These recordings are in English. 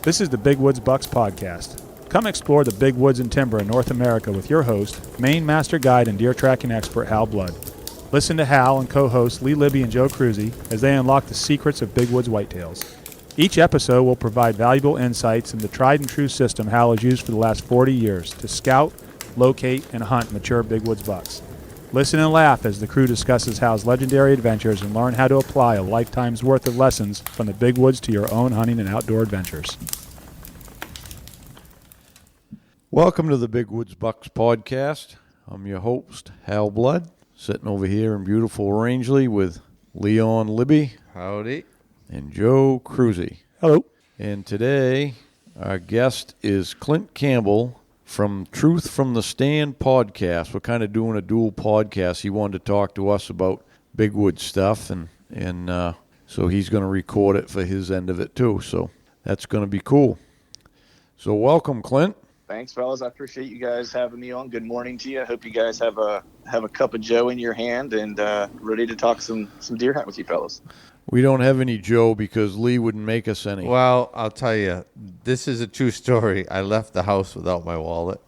This is the Big Woods Bucks podcast. Come explore the big woods and timber in North America with your host, Maine Master Guide and deer tracking expert Hal Blood. Listen to Hal and co-hosts Lee Libby and Joe Cruzy as they unlock the secrets of big woods whitetails. Each episode will provide valuable insights into the tried and true system Hal has used for the last 40 years to scout, locate, and hunt mature big woods bucks. Listen and laugh as the crew discusses Hal's legendary adventures and learn how to apply a lifetime's worth of lessons from the big woods to your own hunting and outdoor adventures. Welcome to the Big Woods Bucks podcast. I'm your host, Hal Blood, sitting over here in beautiful Rangeley with Leon Libby. Howdy. And Joe Cruzy. Hello. And today, our guest is Clint Campbell from Truth from the Stand podcast. We're kind of doing a dual podcast. He wanted to talk to us about big wood stuff, and so he's going to record it for his end of it too. So that's going to be cool. So welcome, Clint. Thanks, fellas. I appreciate you guys having me on. Good morning to you. I hope you guys have a cup of Joe in your hand and ready to talk some deer hunt with you fellas. We don't have any Joe because Lee wouldn't make us any. Well, I'll tell you, this is a true story. I left the house without my wallet.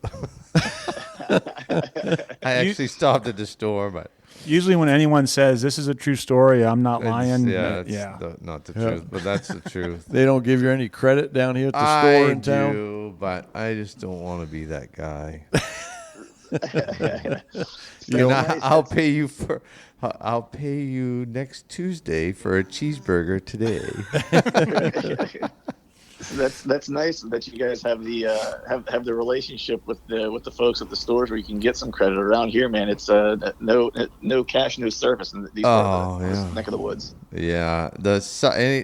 I actually stopped at the store, but Usually when anyone says this is a true story, I'm not lying. it's not the truth, but that's the truth. They don't give you any credit down here at the store in town? I do, but I just don't want to be that guy. I'll pay you next Tuesday for a cheeseburger today. That's nice that you guys have the have the relationship with the folks at the stores where you can get some credit. Around here, man, it's no cash, no service in these neck of the woods. Yeah,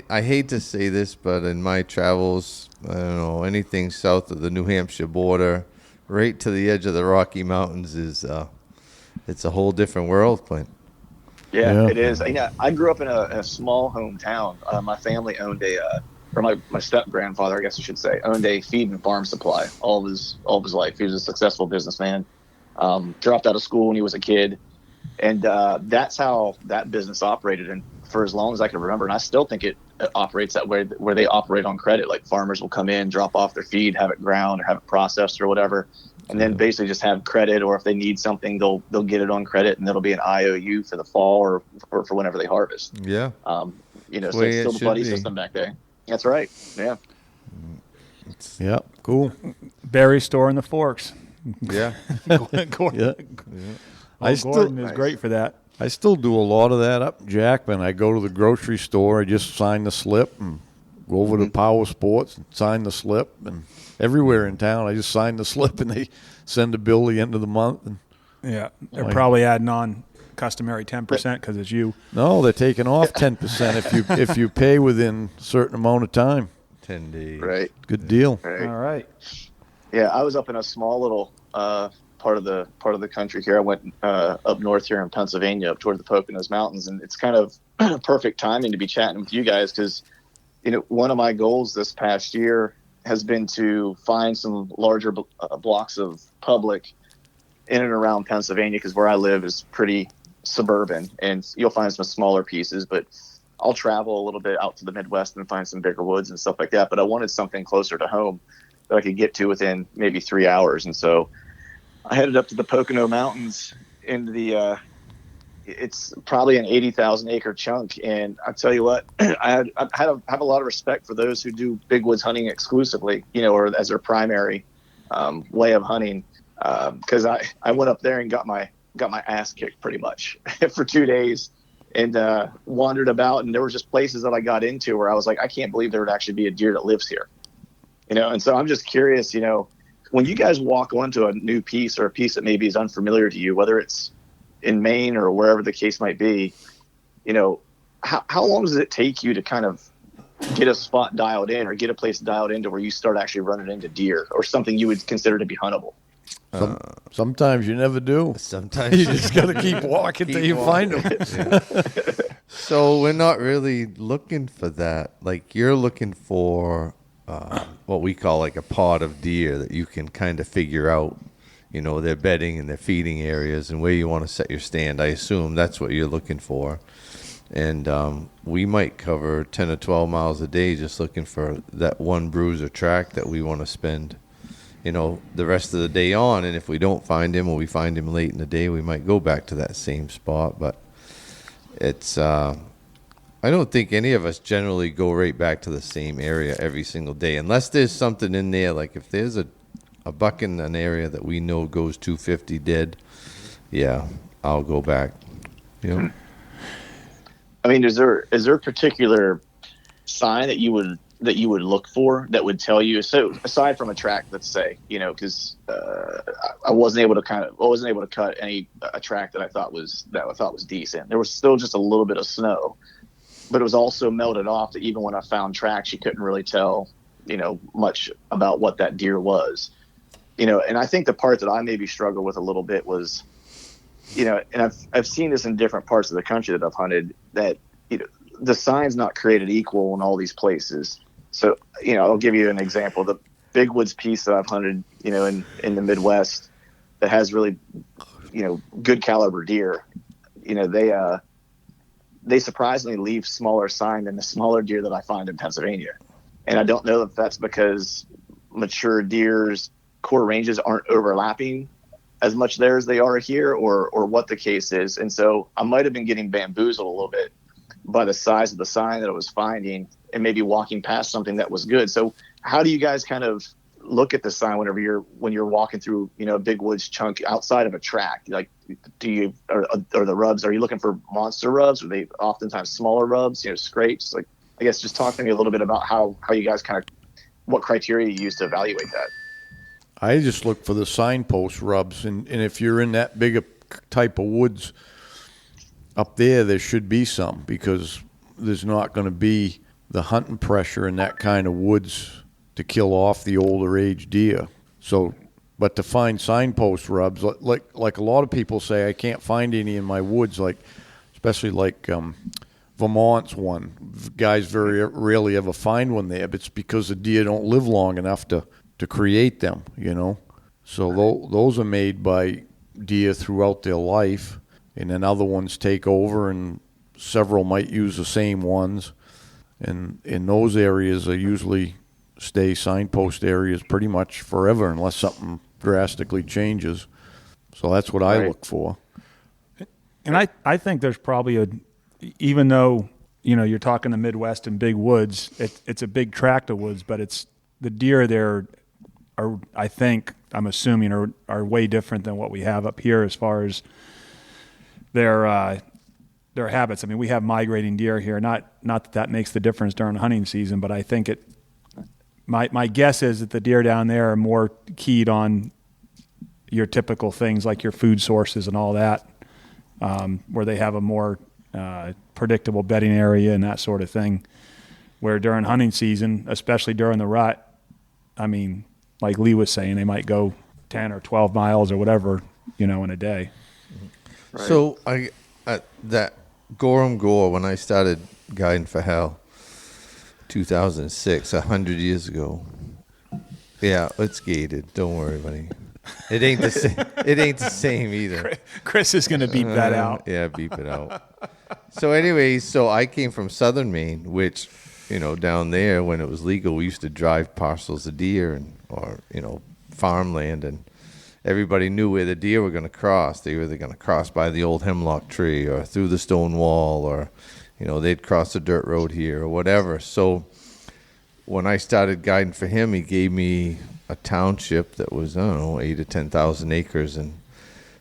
I hate to say this, but in my travels, I don't know, anything south of the New Hampshire border, right to the edge of the Rocky Mountains is it's a whole different world, Clint. Yeah, it is. I grew up in a small hometown. My family owned my step-grandfather, I guess I should say, owned a feed and farm supply all of his life. He was a successful businessman. Dropped out of school when he was a kid, and that's how that business operated. And for as long as I can remember, and I still think it operates that way, where they operate on credit. Like farmers will come in, drop off their feed, have it ground or have it processed or whatever, and then basically just have credit. Or if they need something, they'll get it on credit, and it'll be an IOU for the fall or for whenever they harvest. Yeah. So it's still the buddy system back there. That's right. Yeah. Yeah. Cool. Berry store in the Forks. Yeah. Gordon is great for that. I still do a lot of that up in Jackman. I go to the grocery store. I just sign the slip and go over to Power Sports and sign the slip. And everywhere in town, I just sign the slip and they send a bill at the end of the month. And yeah, they're probably adding on customary 10% because it's you. No, they're taking off 10% if you pay within a certain amount of time. 10 days. Right. Good deal. Right. All right. Yeah, I was up in a small little part of the country here. I went up north here in Pennsylvania, up toward the Poconos Mountains, and it's kind of perfect timing to be chatting with you guys because, one of my goals this past year has been to find some larger blocks of public in and around Pennsylvania, because where I live is pretty suburban, and you'll find some smaller pieces, but I'll travel a little bit out to the Midwest and find some bigger woods and stuff like that. But I wanted something closer to home that I could get to within maybe 3 hours. And so I headed up to the Pocono Mountains in it's probably an 80,000 acre chunk. And I tell you what, I have a lot of respect for those who do big woods hunting exclusively, or as their primary way of hunting. Because I went up there and got my ass kicked pretty much for 2 days, and wandered about, and there were just places that I got into where I was like, I can't believe there would actually be a deer that lives here, and so I'm just curious, when you guys walk onto a new piece or a piece that maybe is unfamiliar to you, whether it's in Maine or wherever the case might be, how long does it take you to kind of get a spot dialed in or get a place dialed into where you start actually running into deer or something you would consider to be huntable? Sometimes you never do. Sometimes you just got to keep walking till you find them. Yeah. So we're not really looking for that. Like, you're looking for what we call like a pod of deer that you can kind of figure out, their bedding and their feeding areas and where you want to set your stand. I assume that's what you're looking for. And we might cover 10 or 12 miles a day just looking for that one bruiser track that we want to spend, the rest of the day on. And if we don't find him, or we find him late in the day, we might go back to that same spot. But it's I don't think any of us generally go right back to the same area every single day, unless there's something in there. Like if there's a buck in an area that we know goes 250 dead, yeah, I'll go back. I mean, is there a particular sign that you would look for that would tell you? So aside from a track, let's say, because I wasn't able to cut a track that I thought was decent. There was still just a little bit of snow, but it was also melted off. That even when I found tracks, you couldn't really tell, much about what that deer was. And I think the part that I maybe struggled with a little bit was, and I've seen this in different parts of the country that I've hunted, that the sign's not created equal in all these places. So I'll give you an example. The Big Woods piece that I've hunted, in the Midwest, that has really, good caliber deer. They surprisingly leave smaller sign than the smaller deer that I find in Pennsylvania, and I don't know if that's because mature deer's core ranges aren't overlapping as much there as they are here, or what the case is. And so I might have been getting bamboozled a little bit by the size of the sign that I was finding, and maybe walking past something that was good. So how do you guys kind of look at the sign when you're walking through, a big woods chunk outside of a track? Like, are the rubs, are you looking for monster rubs? Are they oftentimes smaller rubs, scrapes? Like, I guess just talk to me a little bit about how you guys what criteria you use to evaluate that. I just look for the signpost rubs, and if you're in that big a type of woods up there should be some, because there's not going to be the hunting pressure in that kind of woods to kill off the older age deer. So, but to find signpost rubs, like a lot of people say, I can't find any in my woods, especially Vermont's one. Guys very rarely ever find one there, but it's because the deer don't live long enough to create them, So those are made by deer throughout their life, and then other ones take over, and several might use the same ones. And in those areas, they usually stay signpost areas pretty much forever unless something drastically changes. So that's what I look for. And I think there's probably even though, you're talking the Midwest and big woods, it's a big tract of woods, but it's the deer there are, I'm assuming, are way different than what we have up here as far as their habits. I mean, we have migrating deer here. Not that makes the difference during hunting season, but I think my guess is that the deer down there are more keyed on your typical things like your food sources and all that, where they have a more predictable bedding area and that sort of thing. Where during hunting season, especially during the rut, I mean, like Lee was saying, they might go 10 or 12 miles or whatever, in a day. Right. So that Gorham Gore, when I started guiding for Hal, 2006, 100 years ago. Yeah, it's gated. Don't worry, buddy. It ain't the same. It ain't the same either. Chris is going to beep that out. Yeah, beep it out. So anyways, I came from southern Maine, which, down there when it was legal, we used to drive parcels of deer or farmland, and everybody knew where the deer were going to cross. They were either going to cross by the old hemlock tree or through the stone wall, or they'd cross the dirt road here or whatever. So when I started guiding for him, he gave me a township that was, 8 to 10,000 acres. And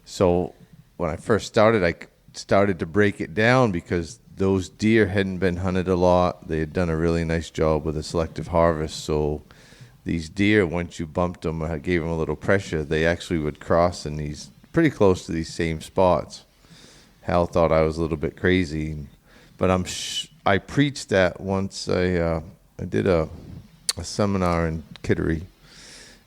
so when I first started, I started to break it down because those deer hadn't been hunted a lot. They had done a really nice job with a selective harvest. So these deer, once you bumped them or gave them a little pressure, they actually would cross in these pretty close to these same spots. Hal thought I was a little bit crazy, but I preached that once. I did a seminar in Kittery,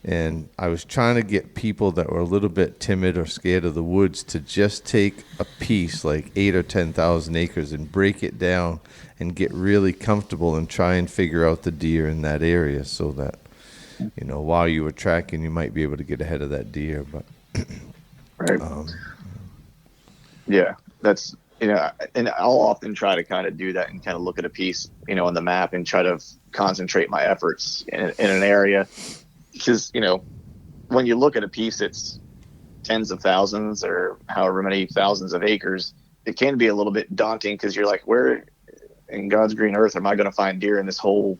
and I was trying to get people that were a little bit timid or scared of the woods to just take a piece like 8 or 10,000 acres and break it down and get really comfortable and try and figure out the deer in that area, so that while you were tracking, you might be able to get ahead of that deer. But right. Yeah, that's and I'll often try to kind of do that and kind of look at a piece, on the map and try to concentrate my efforts in an area. Because, when you look at a piece, it's tens of thousands or however many thousands of acres. It can be a little bit daunting because you're like, where in God's green earth am I going to find deer in this whole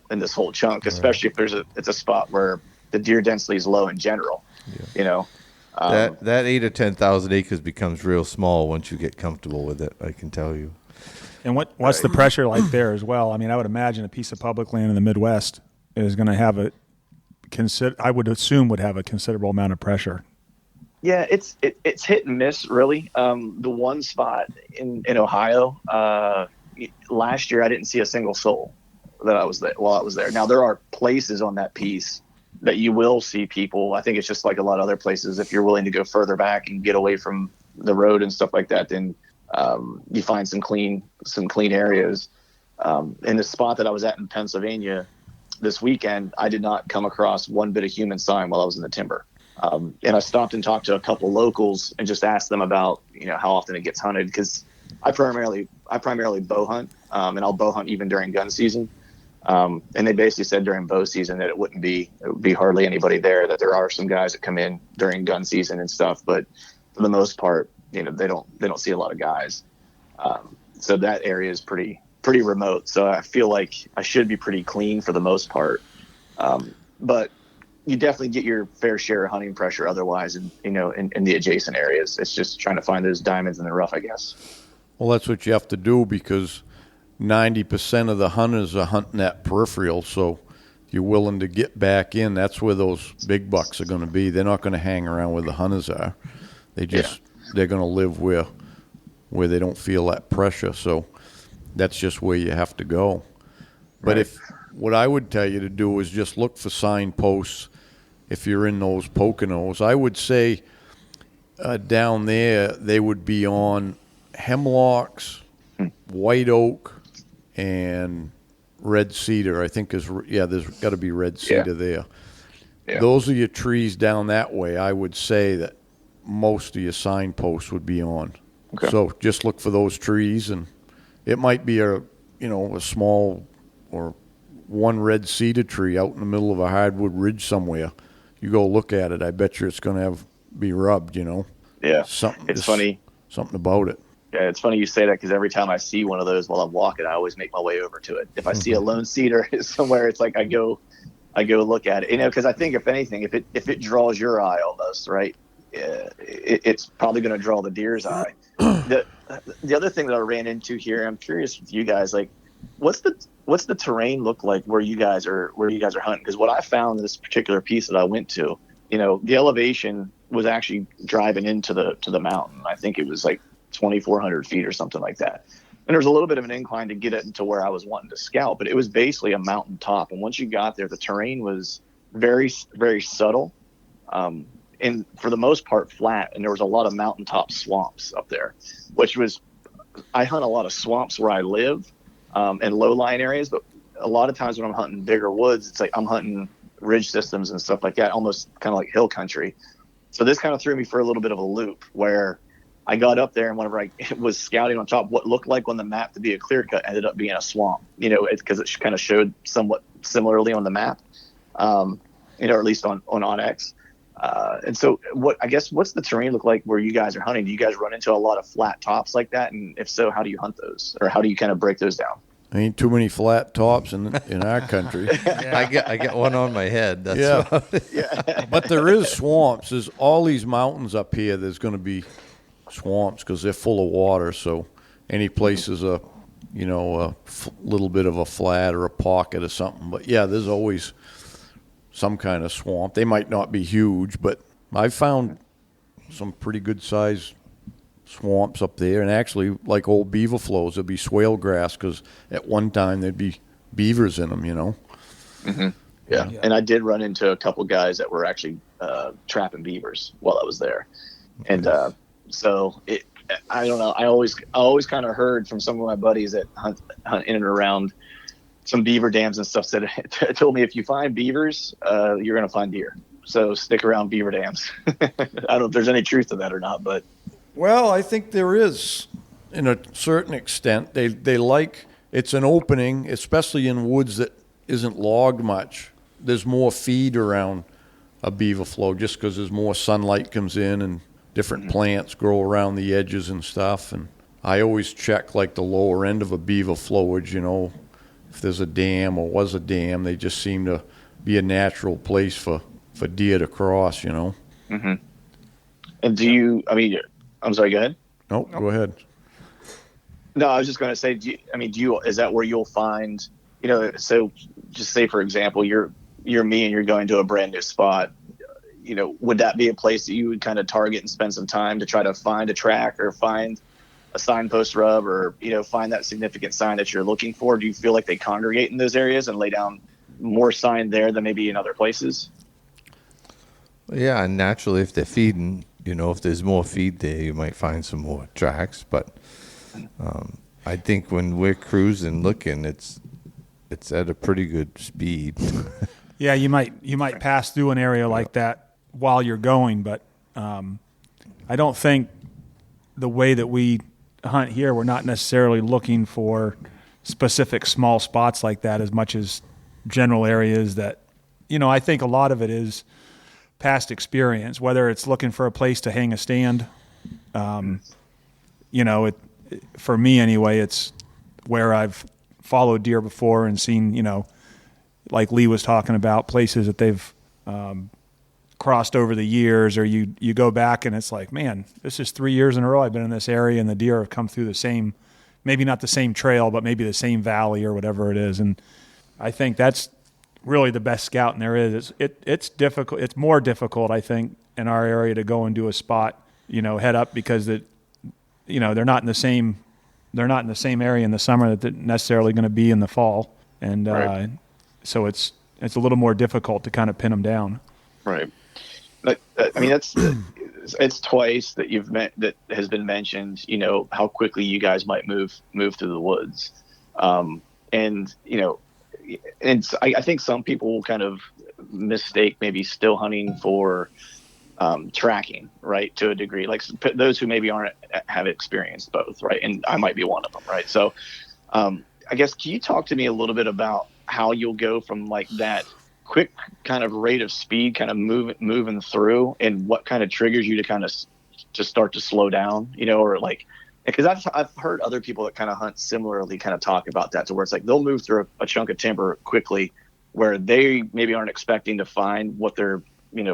chunk, especially if it's a spot where the deer density is low in general, that 8 or 10,000 acres becomes real small once you get comfortable with it. I can tell you. And what's the pressure like there as well? I mean, I would imagine a piece of public land in the Midwest is going to have I would assume would have a considerable amount of pressure. Yeah, it's hit and miss really. The one spot in Ohio, last year I didn't see a single soul while I was there. Now there are places on that piece that you will see people. I think it's just like a lot of other places. If you're willing to go further back and get away from the road and stuff like that, then you find some clean areas. In the spot that I was at in Pennsylvania this weekend, I did not come across one bit of human sign while I was in the timber. And I stopped and talked to a couple locals and just asked them about, how often it gets hunted. Because I primarily bow hunt, and I'll bow hunt even during gun season. And they basically said during bow season that it would be hardly anybody there, that there are some guys that come in during gun season and stuff. But for the most part, they don't see a lot of guys. So that area is pretty remote. So I feel like I should be pretty clean for the most part. But you definitely get your fair share of hunting pressure otherwise in the adjacent areas. It's just trying to find those diamonds in the rough, I guess. Well, that's what you have to do because 90% of the hunters are hunting that peripheral. So if you're willing to get back in, that's where those big bucks are going to be. They're not going to hang around where the hunters are. They're going to live where they don't feel that pressure. So that's just where you have to go. But Right. What I would tell you to do is just look for signposts if you're in those Poconos. I would say down there they would be on hemlocks, white oak, and red cedar. I think there's got to be red cedar there. Yeah. Those are your trees down that way. I would say that most of your signposts would be on. Okay. So just look for those trees, and it might be a small or one red cedar tree out in the middle of a hardwood ridge somewhere. You go look at it, I bet you it's going to be rubbed, Yeah. It's funny. Something about it. Yeah, it's funny you say that because every time I see one of those while I'm walking, I always make my way over to it. If I see a lone cedar somewhere, it's like I go look at it. Because I think if anything, if it draws your eye almost, right, it's probably going to draw the deer's eye. The other thing that I ran into here, I'm curious with you guys, like, what's the terrain look like where you guys are hunting? Because what I found in this particular piece that I went to, the elevation was actually driving into the mountain. I think it was like 2,400 feet or something like that. And there was a little bit of an incline to get it into where I was wanting to scout, but it was basically a mountain top. And once you got there, the terrain was very, very subtle. And for the most part flat. And there was a lot of mountaintop swamps up there, I hunt a lot of swamps where I live, and low-lying areas, but a lot of times when I'm hunting bigger woods, it's like I'm hunting ridge systems and stuff like that, almost kind of like hill country. So this kind of threw me for a little bit of a loop where I got up there, and whenever I was scouting on top, what looked like on the map to be a clear cut ended up being a swamp, because it kind of showed somewhat similarly on the map, or at least on Onyx. And so what's the terrain look like where you guys are hunting? Do you guys run into a lot of flat tops like that? And if so, how do you hunt those, or how do you kind of break those down? Ain't too many flat tops in our country. Yeah. I got one on my head. That's Yeah. But there is swamps. There's all these mountains up here. There's going to be swamps because they're full of water. So any place is a little bit of a flat or a pocket or something. But yeah, there's always some kind of swamp. They might not be huge, but I've found some pretty good sized swamps up there, and actually like old beaver flows, there'd be swale grass because at one time there'd be beavers in them, Mm-hmm. Yeah. And I did run into a couple guys that were actually trapping beavers while I was there. And so I don't know, I always kind of heard from some of my buddies that hunt in and around some beaver dams and stuff, told me if you find beavers, you're going to find deer. So stick around beaver dams. I don't know if there's any truth to that or not, but Well, I think there is. in a certain extent. They like, it's an opening, especially in woods that isn't logged much. There's more feed around a beaver flow just because there's more sunlight comes in and different plants grow around the edges and stuff. And I always check like the lower end of a beaver flowage, if there's a dam or was a dam. They just seem to be a natural place for deer to cross, Mm-hmm. And I'm sorry, go ahead. No, go ahead. No, I was just going to say, is that where you'll find, so just say, for example, you're me and you're going to a brand new spot, would that be a place that you would kind of target and spend some time to try to find a track or find a signpost rub or, find that significant sign that you're looking for? Do you feel like they congregate in those areas and lay down more sign there than maybe in other places? Yeah, and naturally, if they're feeding, if there's more feed there, you might find some more tracks. But I think when we're cruising, looking, it's at a pretty good speed. Yeah, you might pass through an area like that while you're going, but I don't think the way that we hunt here, we're not necessarily looking for specific small spots like that as much as general areas that, I think a lot of it is past experience, whether it's looking for a place to hang a stand. For me anyway, it's where I've followed deer before and seen, like Lee was talking about, places that they've crossed over the years, or you go back and it's like, man, this is 3 years in a row I've been in this area and the deer have come through the same, maybe not the same trail, but maybe the same valley or whatever it is. And I think that's really the best scouting there is. It's difficult. It's more difficult, I think, in our area to go and do a spot, head up, because they're not in the same area in the summer that they're necessarily going to be in the fall. And right. So it's a little more difficult to kind of pin them down. Right. But, it's twice that that has been mentioned, how quickly you guys might move through the woods. I think some people will kind of mistake maybe still hunting for tracking, right, to a degree, like those who maybe have experienced both, right, and I might be one of them, right? So I guess, can you talk to me a little bit about how you'll go from like that quick kind of rate of speed, kind of moving through, and what kind of triggers you to kind of just start to slow down, or like, because I've heard other people that kind of hunt similarly kind of talk about that, to where it's like they'll move through a chunk of timber quickly where they maybe aren't expecting to find what they're,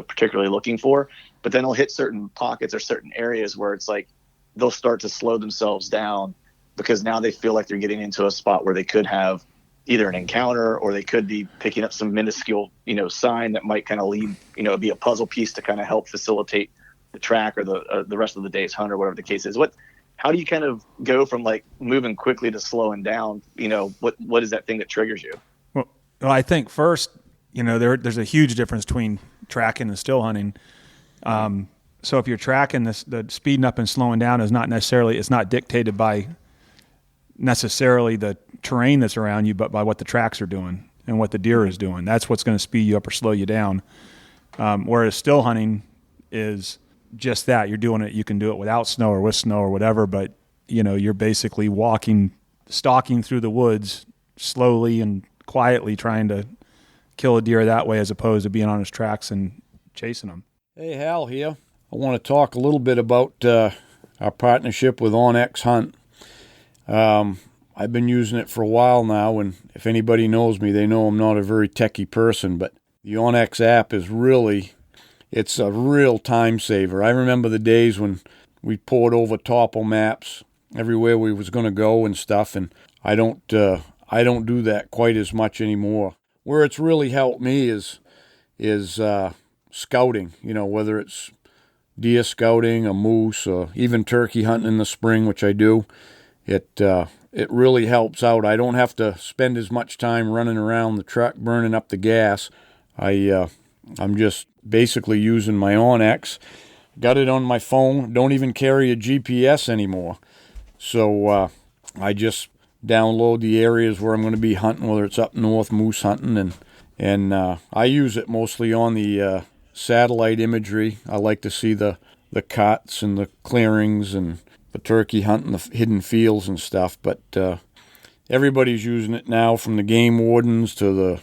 particularly looking for, but then they'll hit certain pockets or certain areas where it's like they'll start to slow themselves down because now they feel like they're getting into a spot where they could have either an encounter or they could be picking up some minuscule, sign that might kind of lead, be a puzzle piece to kind of help facilitate the track or the rest of the day's hunt or whatever the case is. How do you kind of go from like moving quickly to slowing down? What is that thing that triggers you? Well, I think first, there's a huge difference between tracking and still hunting. So if you're tracking, the speeding up and slowing down is not necessarily, it's not dictated by necessarily the terrain that's around you, but by what the tracks are doing and what the deer is doing. That's what's going to speed you up or slow you down. Whereas still hunting is just that. You're doing it. You can do it without snow or with snow or whatever, but you're basically stalking through the woods slowly and quietly, trying to kill a deer that way, as opposed to being on his tracks and chasing them. Hey, Hal here. I want to talk a little bit about our partnership with OnX Hunt. I've been using it for a while now, and if anybody knows me, they know I'm not a very techie person, but the OnX app is it's a real time saver. I remember the days when we poured over topo maps everywhere we was going to go and stuff, and I don't do that quite as much anymore. Where it's really helped me is scouting, whether it's deer scouting, a moose, or even turkey hunting in the spring, which I do. It really helps out. I don't have to spend as much time running around the truck burning up the gas. I'm just basically using my OnX. Got it on my phone. Don't even carry a GPS anymore. So I just download the areas where I'm going to be hunting, whether it's up north moose hunting, and I use it mostly on the satellite imagery. I like to see the cuts and the clearings and for turkey hunting the hidden fields and stuff. But everybody's using it now, from the game wardens to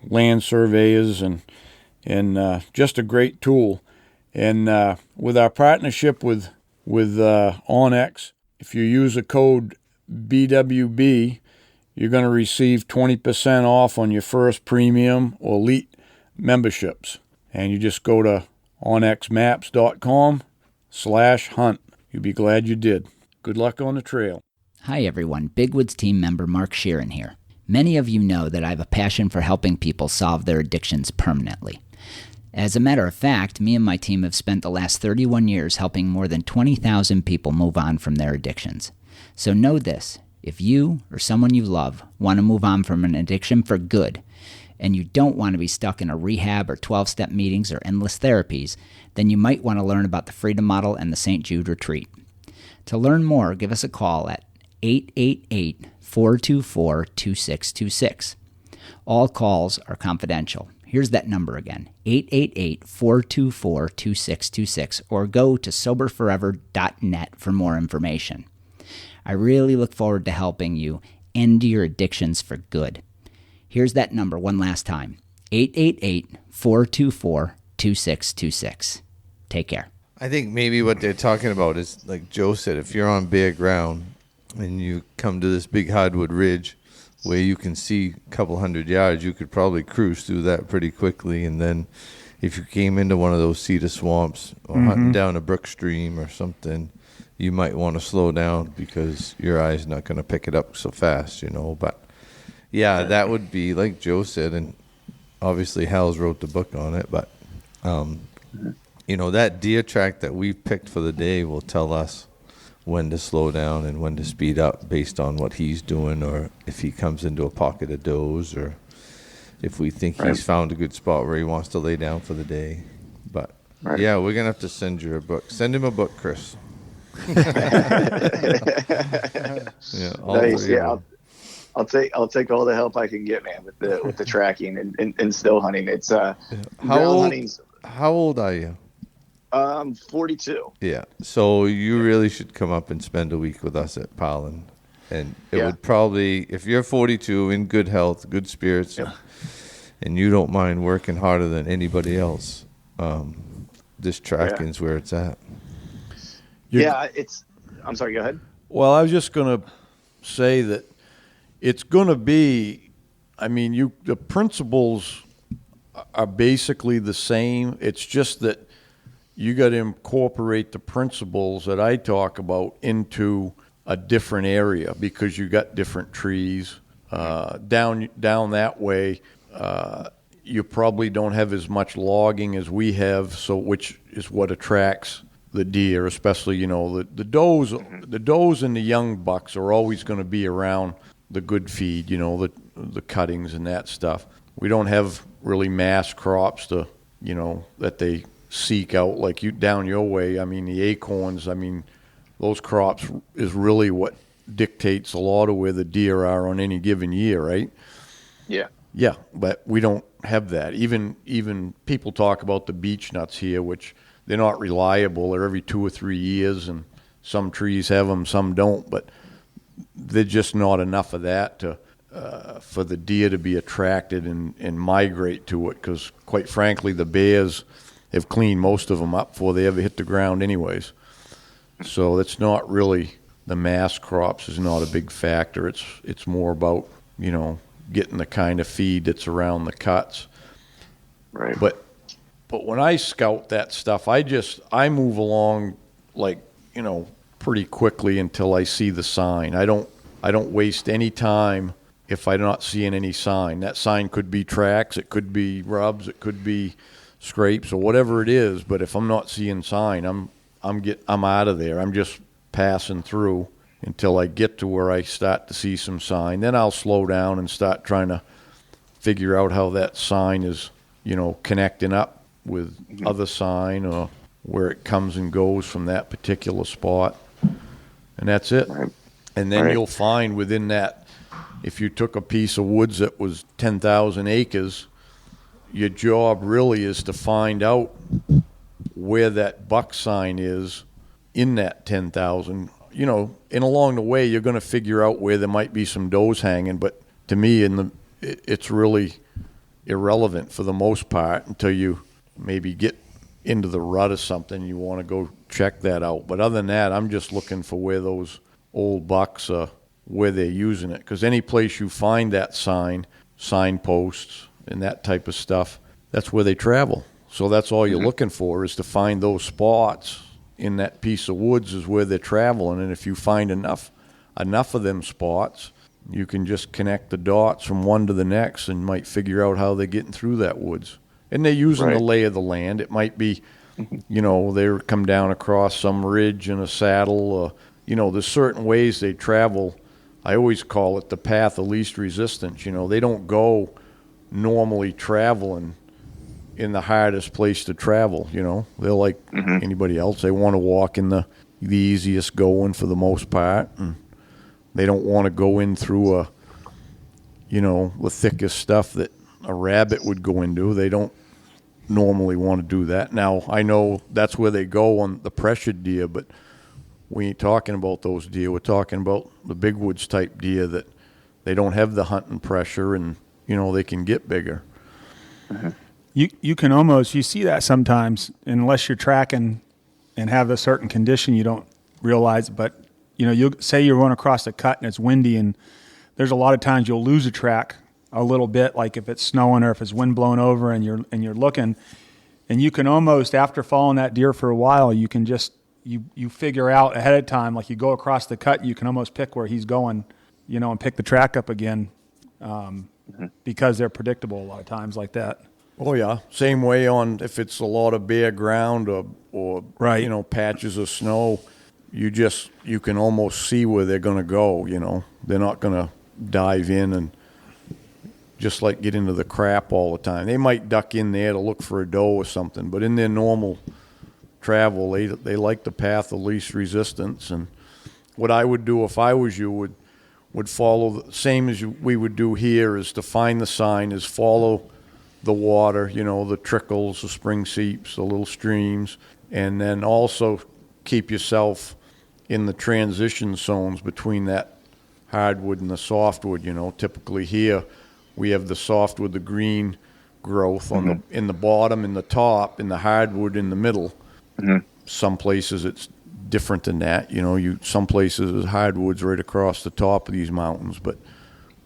land surveyors, and just a great tool. And with our partnership with Onyx, if you use a code BWB, you're going to receive 20% off on your first premium or elite memberships. And you just go to onxmaps.com/hunt. You'll be glad you did. Good luck on the trail. Hi everyone, Big Woods team member Mark Sheeran here. Many of you know that I have a passion for helping people solve their addictions permanently. As a matter of fact, me and my team have spent the last 31 years helping more than 20,000 people move on from their addictions. So know this, if you or someone you love want to move on from an addiction for good, and you don't want to be stuck in a rehab or 12-step meetings or endless therapies, then you might want to learn about the Freedom Model and the St. Jude Retreat. To learn more, give us a call at 888-424-2626. All calls are confidential. Here's that number again, 888-424-2626, or go to soberforever.net for more information. I really look forward to helping you end your addictions for good. Here's that number one last time, 888-424-2626. Take care. I think maybe what they're talking about is, like Joe said, if you're on bare ground and you come to this big hardwood ridge where you can see a couple hundred yards, you could probably cruise through that pretty quickly. And then if you came into one of those cedar swamps or hunting down a brook stream or something, you might want to slow down because your eye's not going to pick it up so fast, But yeah, that would be, like Joe said, and obviously Hal's wrote the book on it, but, that deer track that we've picked for the day will tell us when to slow down and when to speed up based on what he's doing, or if he comes into a pocket of does, or if we think he's found a good spot where he wants to lay down for the day. But, yeah, we're going to have to send you a book. Send him a book, Chris. Nice. Yeah, I'll take all the help I can get, man, with the tracking and still hunting. It's how old are you? 42. Yeah, so you really should come up and spend a week with us at Pollen, and it would probably, if you're 42, in good health, good spirits, and you don't mind working harder than anybody else, this tracking's where it's at. I'm sorry, go ahead. Well, I was just going to say that it's going to be, the principles are basically the same. It's just that you got to incorporate the principles that I talk about into a different area because you got different trees. Down that way, you probably don't have as much logging as we have, which is what attracts the deer, especially, the does and the young bucks are always going to be around the good feed, the cuttings and that stuff. We don't have really mass crops to, that they seek out like you down your way. The acorns, those crops is really what dictates a lot of where the deer are on any given year, right? Yeah. Yeah, but we don't have that. Even people talk about the beech nuts here, which they're not reliable. They're every 2 or 3 years, and some trees have them, some don't. But they're just not enough of that to for the deer to be attracted and migrate to it. Because quite frankly, the bears have cleaned most of them up before they ever hit the ground, anyways. So it's not really, the mass crops is not a big factor. It's more about getting the kind of feed that's around the cuts. Right. But when I scout that stuff, I move along pretty quickly until I see the sign. I don't waste any time if I'm not seeing any sign. That sign could be tracks, it could be rubs, it could be scrapes or whatever it is, but if I'm not seeing sign, I'm out of there. I'm just passing through until I get to where I start to see some sign. Then I'll slow down and start trying to figure out how that sign is, connecting up with other sign or where it comes and goes from that particular spot. And that's it. Right. And then Right. you'll find within that, if you took a piece of woods that was 10,000 acres, your job really is to find out where that buck sign is in that 10,000. And along the way, you're going to figure out where there might be some does hanging. But to me, it's really irrelevant for the most part until you maybe get into the rut or something. You want to go check that out. But other than that, I'm just looking for where those old bucks are, where they're using it. Because any place you find that signposts and that type of stuff, that's where they travel. So that's all you're looking for, is to find those spots in that piece of woods is where they're traveling. And if you find enough of them spots, you can just connect the dots from one to the next and might figure out how they're getting through that woods. And they're using the lay of the land. It might be, they come down across some ridge in a saddle. There's certain ways they travel. I always call it the path of least resistance. They don't go normally traveling in the hardest place to travel. They're like anybody else. They want to walk in the easiest going for the most part, and they don't want to go in through the thickest stuff that a rabbit would go into. They don't normally want to do that. Now, I know that's where they go on the pressured deer, but we ain't talking about those deer. We're talking about the big woods type deer that they don't have the hunting pressure, and they can get bigger. You can almost, you see that sometimes, unless you're tracking and have a certain condition, you don't realize. But you'll say you're going across the cut and it's windy, and there's a lot of times you'll lose a track a little bit, like if it's snowing or if it's wind blown over and you're looking, and you can almost, after following that deer for a while, you can just you figure out ahead of time, like you go across the cut, you can almost pick where he's going, and pick the track up again, because they're predictable a lot of times like that. Oh yeah, same way on if it's a lot of bare ground or patches of snow, you can almost see where they're going to go. They're not going to dive in and just like get into the crap all the time. They might duck in there to look for a doe or something, but in their normal travel, they like the path of least resistance. And what I would do if I was you would follow the same as we would do here, is to find the sign, is follow the water, the trickles, the spring seeps, the little streams, and then also keep yourself in the transition zones between that hardwood and the softwood. Typically here we have the softwood, the green growth in the bottom, in the top, in the hardwood in the middle. Some places it's different than that. Some places there's hardwoods right across the top of these mountains, but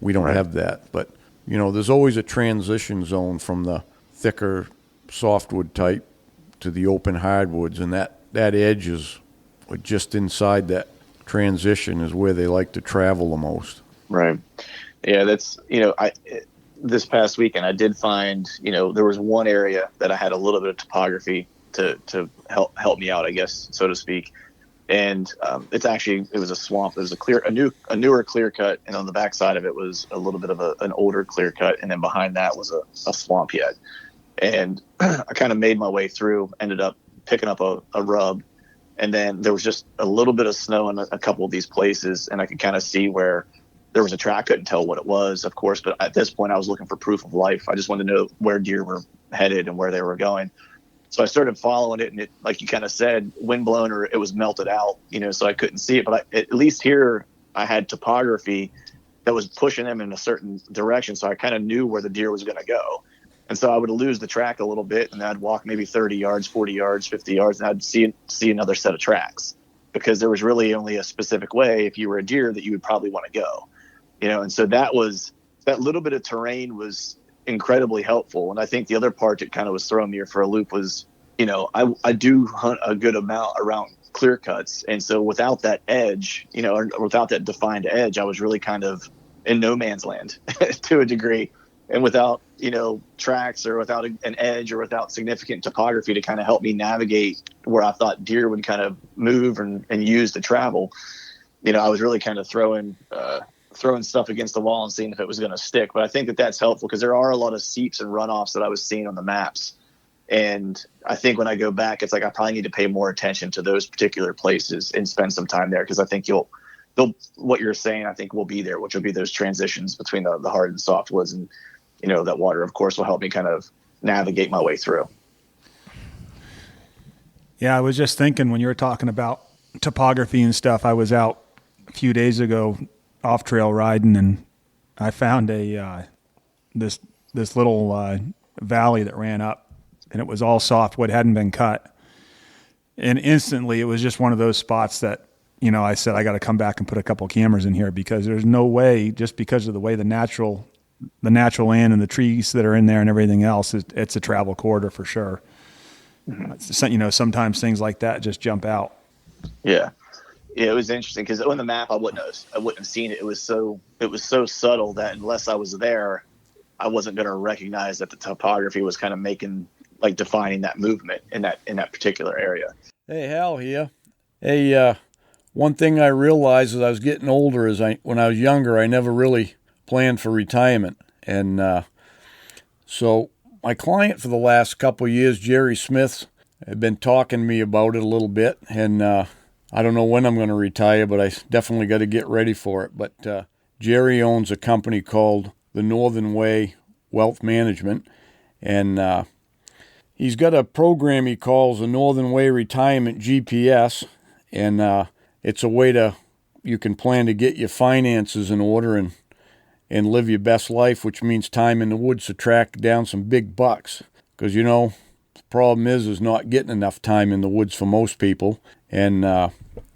we don't have that. But there's always a transition zone from the thicker softwood type to the open hardwoods, and that edge is just inside that transition is where they like to travel the most. Right. Yeah, that's, this past weekend I did find, there was one area that I had a little bit of topography to help me out, I guess, so to speak. And it was a swamp. It was a newer clear cut, and on the backside of it was a little bit of an older clear cut, and then behind that was a swamp yet. And I kind of made my way through, ended up picking up a rub, and then there was just a little bit of snow in a couple of these places, and I could kind of see where there was a track. Couldn't tell what it was, of course, but at this point I was looking for proof of life. I just wanted to know where deer were headed and where they were going. So I started following it, and it, like you kind of said, wind blown, or it was melted out, so I couldn't see it. But at least here I had topography that was pushing them in a certain direction, so I kind of knew where the deer was going to go. And so I would lose the track a little bit, and I'd walk maybe 30 yards, 40 yards, 50 yards, and I'd see another set of tracks, because there was really only a specific way, if you were a deer, that you would probably want to go. And so that little bit of terrain was incredibly helpful. And I think the other part that kind of was throwing me for a loop was, I do hunt a good amount around clear cuts. And so without that edge, or without that defined edge, I was really kind of in no man's land to a degree. And without, tracks, or without an edge, or without significant topography to kind of help me navigate where I thought deer would kind of move and use to travel, I was really kind of throwing stuff against the wall and seeing if it was going to stick. But I think that's helpful, because there are a lot of seeps and runoffs that I was seeing on the maps. And I think when I go back, it's like I probably need to pay more attention to those particular places and spend some time there, because I think what you're saying, I think will be there, which will be those transitions between the hard and soft woods. And, that water, of course, will help me kind of navigate my way through. Yeah, I was just thinking when you were talking about topography and stuff. I was out a few days ago off trail riding, and I found this little valley that ran up, and it was all softwood, hadn't been cut. And instantly, it was just one of those spots that, I said, I got to come back and put a couple cameras in here, because there's no way, just because of the way the natural land and the trees that are in there and everything else, it's a travel corridor for sure. Sometimes things like that just jump out. Yeah, it was interesting because on the map I wouldn't have seen it. It was so subtle that unless I was there, I wasn't going to recognize that the topography was kind of defining that movement in that particular area. Hey, Hal here. Hey, one thing I realized as I was getting older is when I was younger, I never really planned for retirement. And so my client for the last couple of years, Jerry Smith, had been talking to me about it a little bit. And I don't know when I'm going to retire, but I definitely got to get ready for it. But Jerry owns a company called the Northern Way Wealth Management. And he's got a program he calls the Northern Way Retirement GPS. And it's a way you can plan to get your finances in order and live your best life, which means time in the woods to track down some big bucks. Because, the problem is not getting enough time in the woods for most people. And,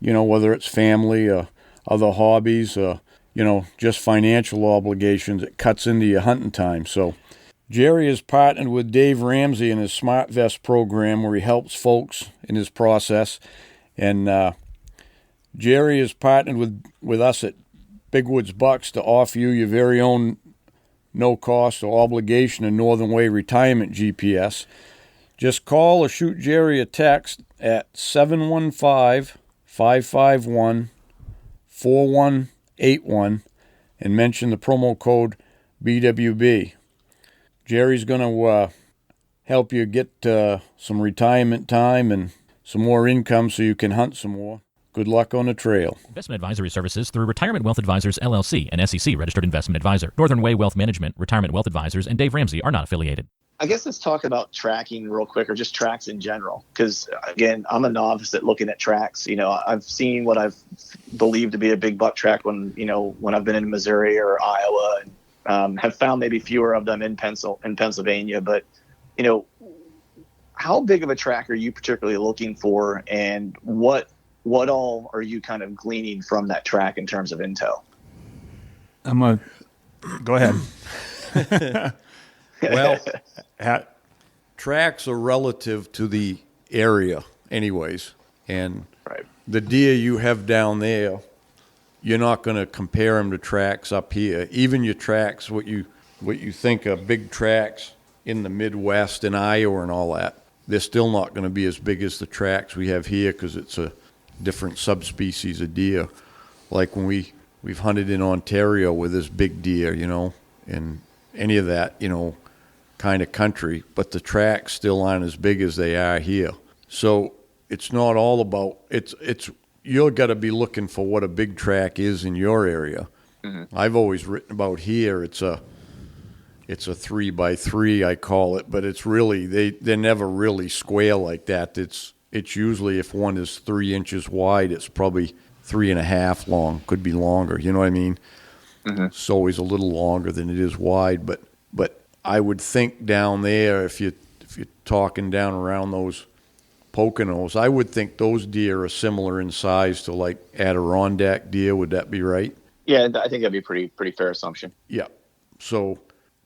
whether it's family or other hobbies or, just financial obligations, it cuts into your hunting time. So Jerry has partnered with Dave Ramsey in his Smart Vest program where he helps folks in his process. And Jerry has partnered with us at Big Woods Bucks to offer you your very own no-cost or obligation and Northern Way Retirement GPS. Just call or shoot Jerry a text at 715-551-4181 and mention the promo code BWB. Jerry's going to help you get some retirement time and some more income so you can hunt some more. Good luck on the trail. Investment advisory services through Retirement Wealth Advisors, LLC, an SEC registered investment advisor. Northern Way Wealth Management, Retirement Wealth Advisors, and Dave Ramsey are not affiliated. I guess let's talk about tracking real quick, or just tracks in general. Because again, I'm a novice at looking at tracks. I've seen what I've believed to be a big buck track when I've been in Missouri or Iowa, and have found maybe fewer of them in Pennsylvania. But how big of a track are you particularly looking for, and what all are you kind of gleaning from that track in terms of intel? Go ahead. Well, tracks are relative to the area anyways. And right. The deer you have down there, you're not going to compare them to tracks up here. Even your tracks, what you think are big tracks in the Midwest and Iowa and all that, they're still not going to be as big as the tracks we have here because it's a different subspecies of deer. Like when we've hunted in Ontario with this big deer, and any of that, kind of country, but the tracks still aren't as big as they are here. So it's not all about, it's you've got to be looking for what a big track is in your area. Mm-hmm. I've always written about here, it's a 3x3, I call it, but it's really, they're never really square like that. It's usually, if one is 3 inches wide, it's probably 3.5 long, could be longer, you know what I mean? Mm-hmm. It's always a little longer than it is wide, but I would think down there, if you're talking down around those Poconos, I would think those deer are similar in size to like Adirondack deer. Would that be right? Yeah, I think that'd be pretty fair assumption. Yeah. So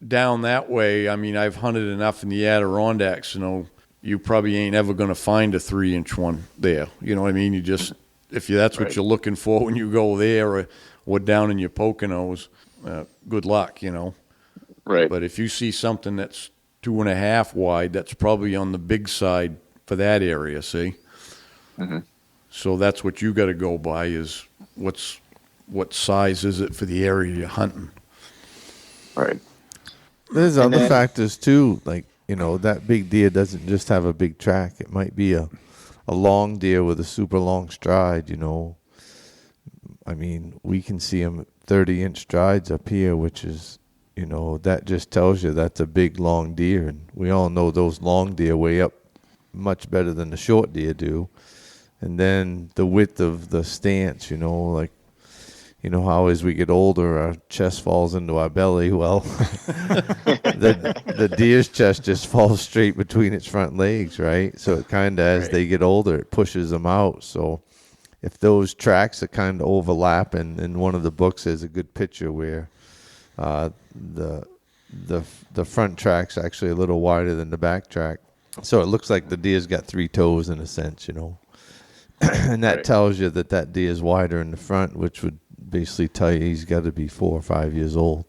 down that way, I mean, I've hunted enough in the Adirondacks to know you probably ain't ever going to find a 3-inch one there. You know what I mean? You just, that's what you're looking for when you go there or down in your Poconos, good luck, Right. But if you see something that's 2.5 wide, that's probably on the big side for that area, see? Mm-hmm. So that's what you got to go by is what size is it for the area you're hunting. Right. There's other factors too, like, that big deer doesn't just have a big track. It might be a long deer with a super long stride, I mean, we can see them 30-inch strides up here, which is, that just tells you that's a big, long deer. And we all know those long deer weigh up much better than the short deer do. And then the width of the stance, like, how as we get older, our chest falls into our belly. Well, the deer's chest just falls straight between its front legs, right? So it kind of, as they get older, it pushes them out. So if those tracks are kind of overlapping, and one of the books has a good picture where the front track's actually a little wider than the back track. So it looks like the deer's got 3 toes in a sense, and that tells you that deer's wider in the front, which would basically tell you he's got to be 4 or 5 years old.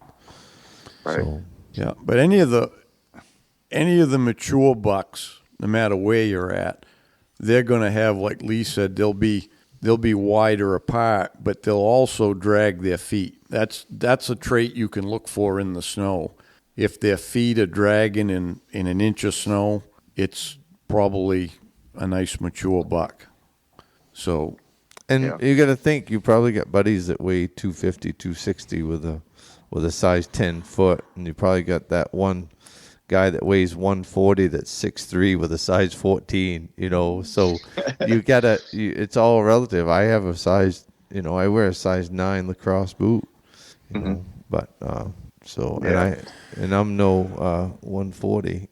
Right. So, Yeah, but any of the mature bucks, no matter where you're at, they're going to have, like Lee said, they'll be wider apart, but they'll also drag their feet. That's a trait you can look for in the snow. If their feet are dragging in an inch of snow, it's probably a nice mature buck. So, and you got to think, you probably got buddies that weigh 250, 260 with a size 10 foot, and you probably got that one guy that weighs 140 that's 6'3" with a size 14, so you gotta, it's all relative. I have a size, I wear a size 9 lacrosse boot, but and I'm no 140.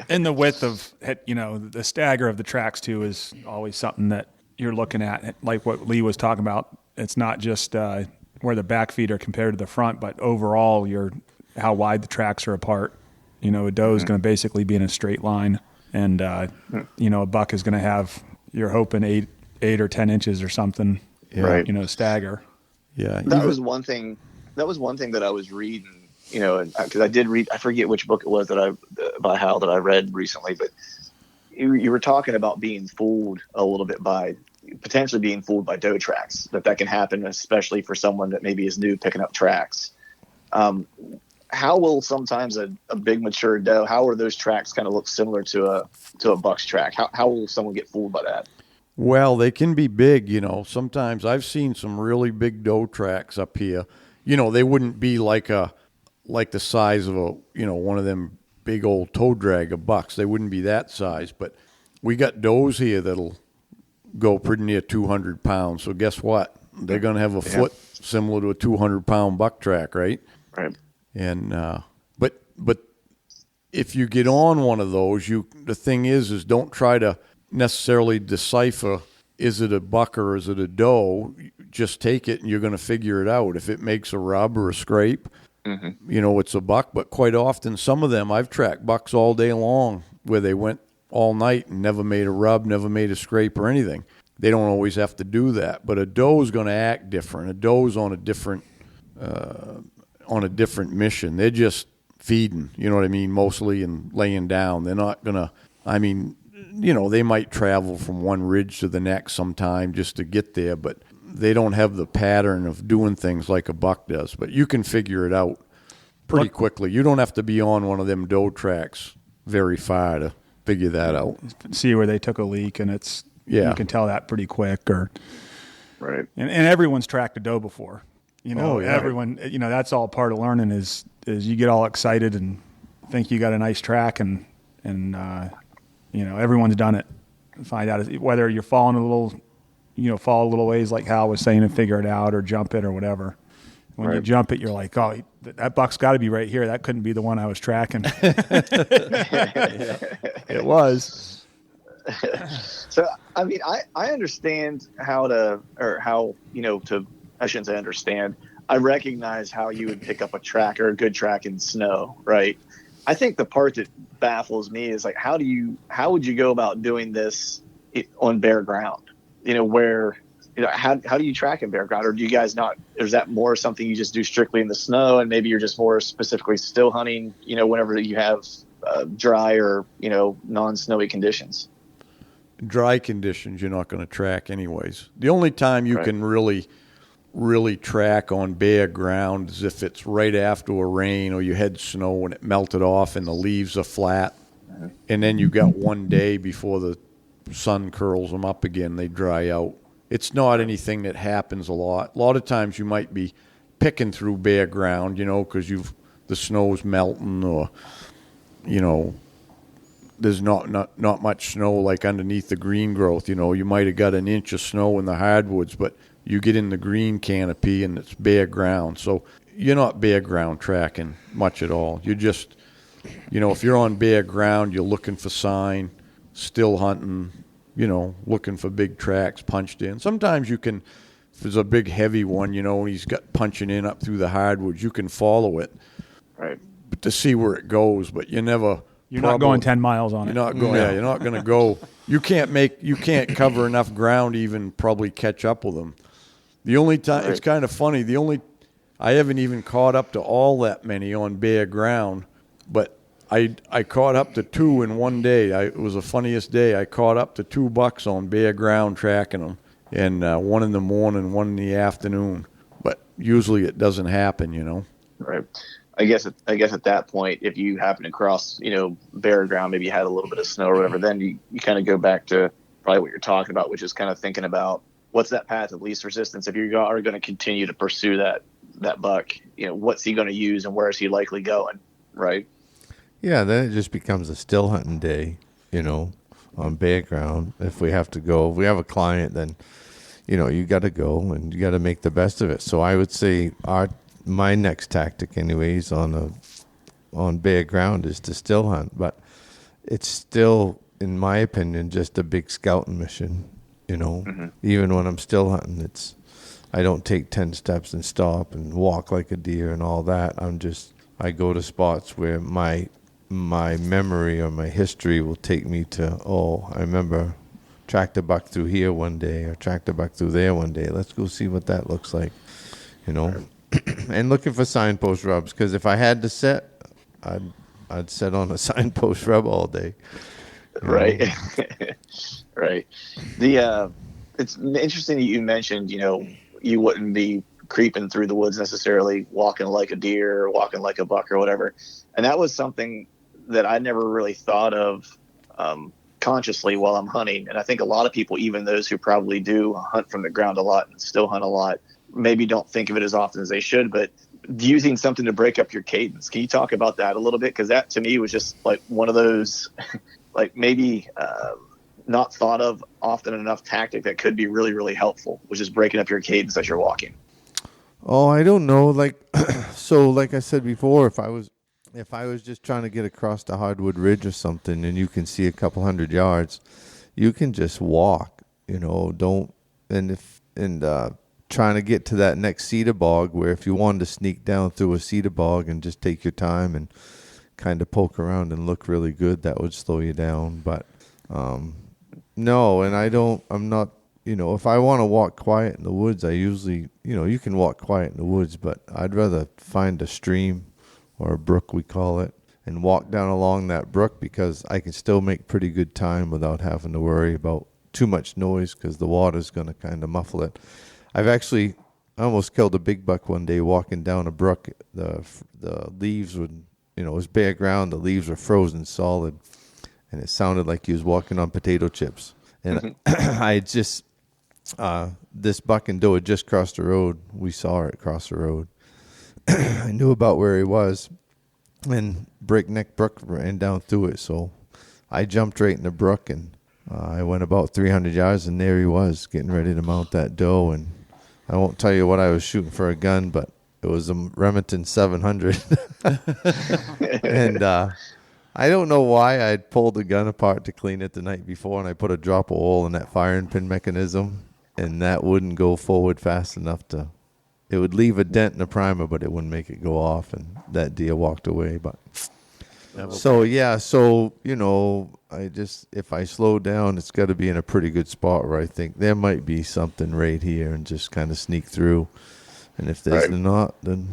And the width of, the stagger of the tracks too is always something that you're looking at. Like what Lee was talking about, it's not just where the back feet are compared to the front, but overall how wide the tracks are apart. A doe is going to basically be in a straight line, and a buck is going to have, you're hoping 8 or 10 inches or something, Right. Stagger. yeah. That was one thing that I was reading, because I did read, I forget which book it was by Hal that I read recently, but you were talking about being fooled a little bit potentially being fooled by Doe Tracks, that can happen, especially for someone that maybe is new picking up tracks. How will sometimes a big mature doe, how are those tracks kind of look similar to a buck's track? How will someone get fooled by that? Well, they can be big, Sometimes I've seen some really big doe tracks up here. They wouldn't be like the size of one of them big old toe dragger bucks. They wouldn't be that size. But we got does here that'll go pretty near 200 pounds. So guess what? They're going to have a foot similar to a 200-pound buck track, right? Right. And but if you get on one of those, the thing is don't try to necessarily decipher, is it a buck or is it a doe? Just take it and you're going to figure it out. If it makes a rub or a scrape, it's a buck. But quite often, some of them, I've tracked bucks all day long where they went all night and never made a rub, never made a scrape or anything. They don't always have to do that. But a doe's going to act different. A doe's on a different mission. They're just feeding, mostly, and laying down. They're not going to, they might travel from one ridge to the next sometime just to get there, but they don't have the pattern of doing things like a buck does. But you can figure it out pretty quickly. You don't have to be on one of them doe tracks very far to figure that out. See where they took a leak, and you can tell that pretty quick. Right. And everyone's tracked a doe before. Everyone, that's all part of learning is you get all excited and think you got a nice track, and everyone's done it. Find out whether you're falling a little, fall a little ways like Hal was saying and figure it out, or jump it or whatever. When you jump it, you're like, oh, that buck's got to be right here. That couldn't be the one I was tracking. It was. So, I understand I shouldn't say understand. I recognize how you would pick up a track or a good track in snow, right? I think the part that baffles me is like, how would you go about doing this on bare ground? How do you track in bare ground? Or do you guys not, is that more something you just do strictly in the snow, and maybe you're just more specifically still hunting, whenever you have dry or, non-snowy conditions? Dry conditions, you're not going to track anyways. The only time you can really track on bare ground is if it's right after a rain or you had snow and it melted off and the leaves are flat, and then you got one day before the sun curls them up again, they dry out. It's not anything that happens a lot. A lot of times you might be picking through bare ground, because the snow's melting, or there's not much snow like underneath the green growth. You know, you might have got an inch of snow in the hardwoods, but you get in the green canopy and it's bare ground. So you're not bare ground tracking much at all. You're just, you know, if you're on bare ground, you're looking for sign, still hunting, you know, looking for big tracks punched in. Sometimes you can, if there's a big heavy one, you know, and he's got punching in up through the hardwoods, you can follow it. Right. But to see where it goes, but you never. You're not going 10 miles on it. You're not going. Yeah, you're not going to go. You can't cover enough ground to even probably catch up with them. The only time, it's kind of funny. I haven't even caught up to all that many on bare ground, but I caught up to 2 in one day. It was the funniest day. I caught up to 2 bucks on bare ground tracking them, and one in the morning, one in the afternoon. But usually it doesn't happen, you know. Right. I guess at that point, if you happen to cross, you know, bare ground, maybe you had a little bit of snow or whatever, then you kind of go back to probably what you're talking about, which is kind of thinking about what's that path of least resistance. If you are going to continue to pursue that buck, you know, what's he going to use and where is he likely going, right? Yeah, then it just becomes a still hunting day, you know, on bare ground. If we have to go, if we have a client, then, you know, you got to go and you got to make the best of it. So I would say my next tactic anyways on bare ground is to still hunt, but it's still, in my opinion, just a big scouting mission, you know. Mm-hmm. Even when I'm still hunting, I don't take 10 steps and stop and walk like a deer and all that. I go to spots where my memory or my history will take me to, I remember tracked a buck through here one day or tracked a buck through there one day. Let's go see what that looks like, you know. And looking for signpost rubs, because if I had to set, I'd set on a signpost rub all day. Right. Right. It's interesting that you mentioned, you know, you wouldn't be creeping through the woods necessarily, walking like a deer or walking like a buck or whatever. And that was something that I never really thought of consciously while I'm hunting. And I think a lot of people, even those who probably do hunt from the ground a lot and still hunt a lot, maybe don't think of it as often as they should, but using something to break up your cadence. Can you talk about that a little bit? Because that to me was just like one of those, like maybe not thought of often enough tactic that could be really, really helpful, which is breaking up your cadence as you're walking. Oh, I don't know. Like, so like I said before, if I was just trying to get across the hardwood ridge or something and you can see a couple 100 yards, you can just walk, you know, trying to get to that next cedar bog, where if you wanted to sneak down through a cedar bog and just take your time and kind of poke around and look really good, that would slow you down. But no, and I'm not, you know, if I want to walk quiet in the woods, I usually, you know, you can walk quiet in the woods, but I'd rather find a stream or a brook, we call it, and walk down along that brook, because I can still make pretty good time without having to worry about too much noise, because the water's going to kind of muffle it. I almost killed a big buck one day walking down a brook. The leaves would, you know, it was bare ground. The leaves were frozen solid, and it sounded like he was walking on potato chips. And I just, this buck and doe had just crossed the road. We saw it cross the road. I knew about where he was, and Breakneck Brook ran down through it. So I jumped right in the brook, and I went about 300 yards, and there he was getting ready to mount that doe. And I won't tell you what I was shooting for a gun, but it was a Remington 700. And I don't know why I'd pulled the gun apart to clean it the night before, and I put a drop of oil in that firing pin mechanism, and that wouldn't go forward fast enough to... It would leave a dent in the primer, but it wouldn't make it go off, and that deer walked away. But so, you know, if I slow down, it's got to be in a pretty good spot where I think there might be something right here, and just kind of sneak through. And if there's not, then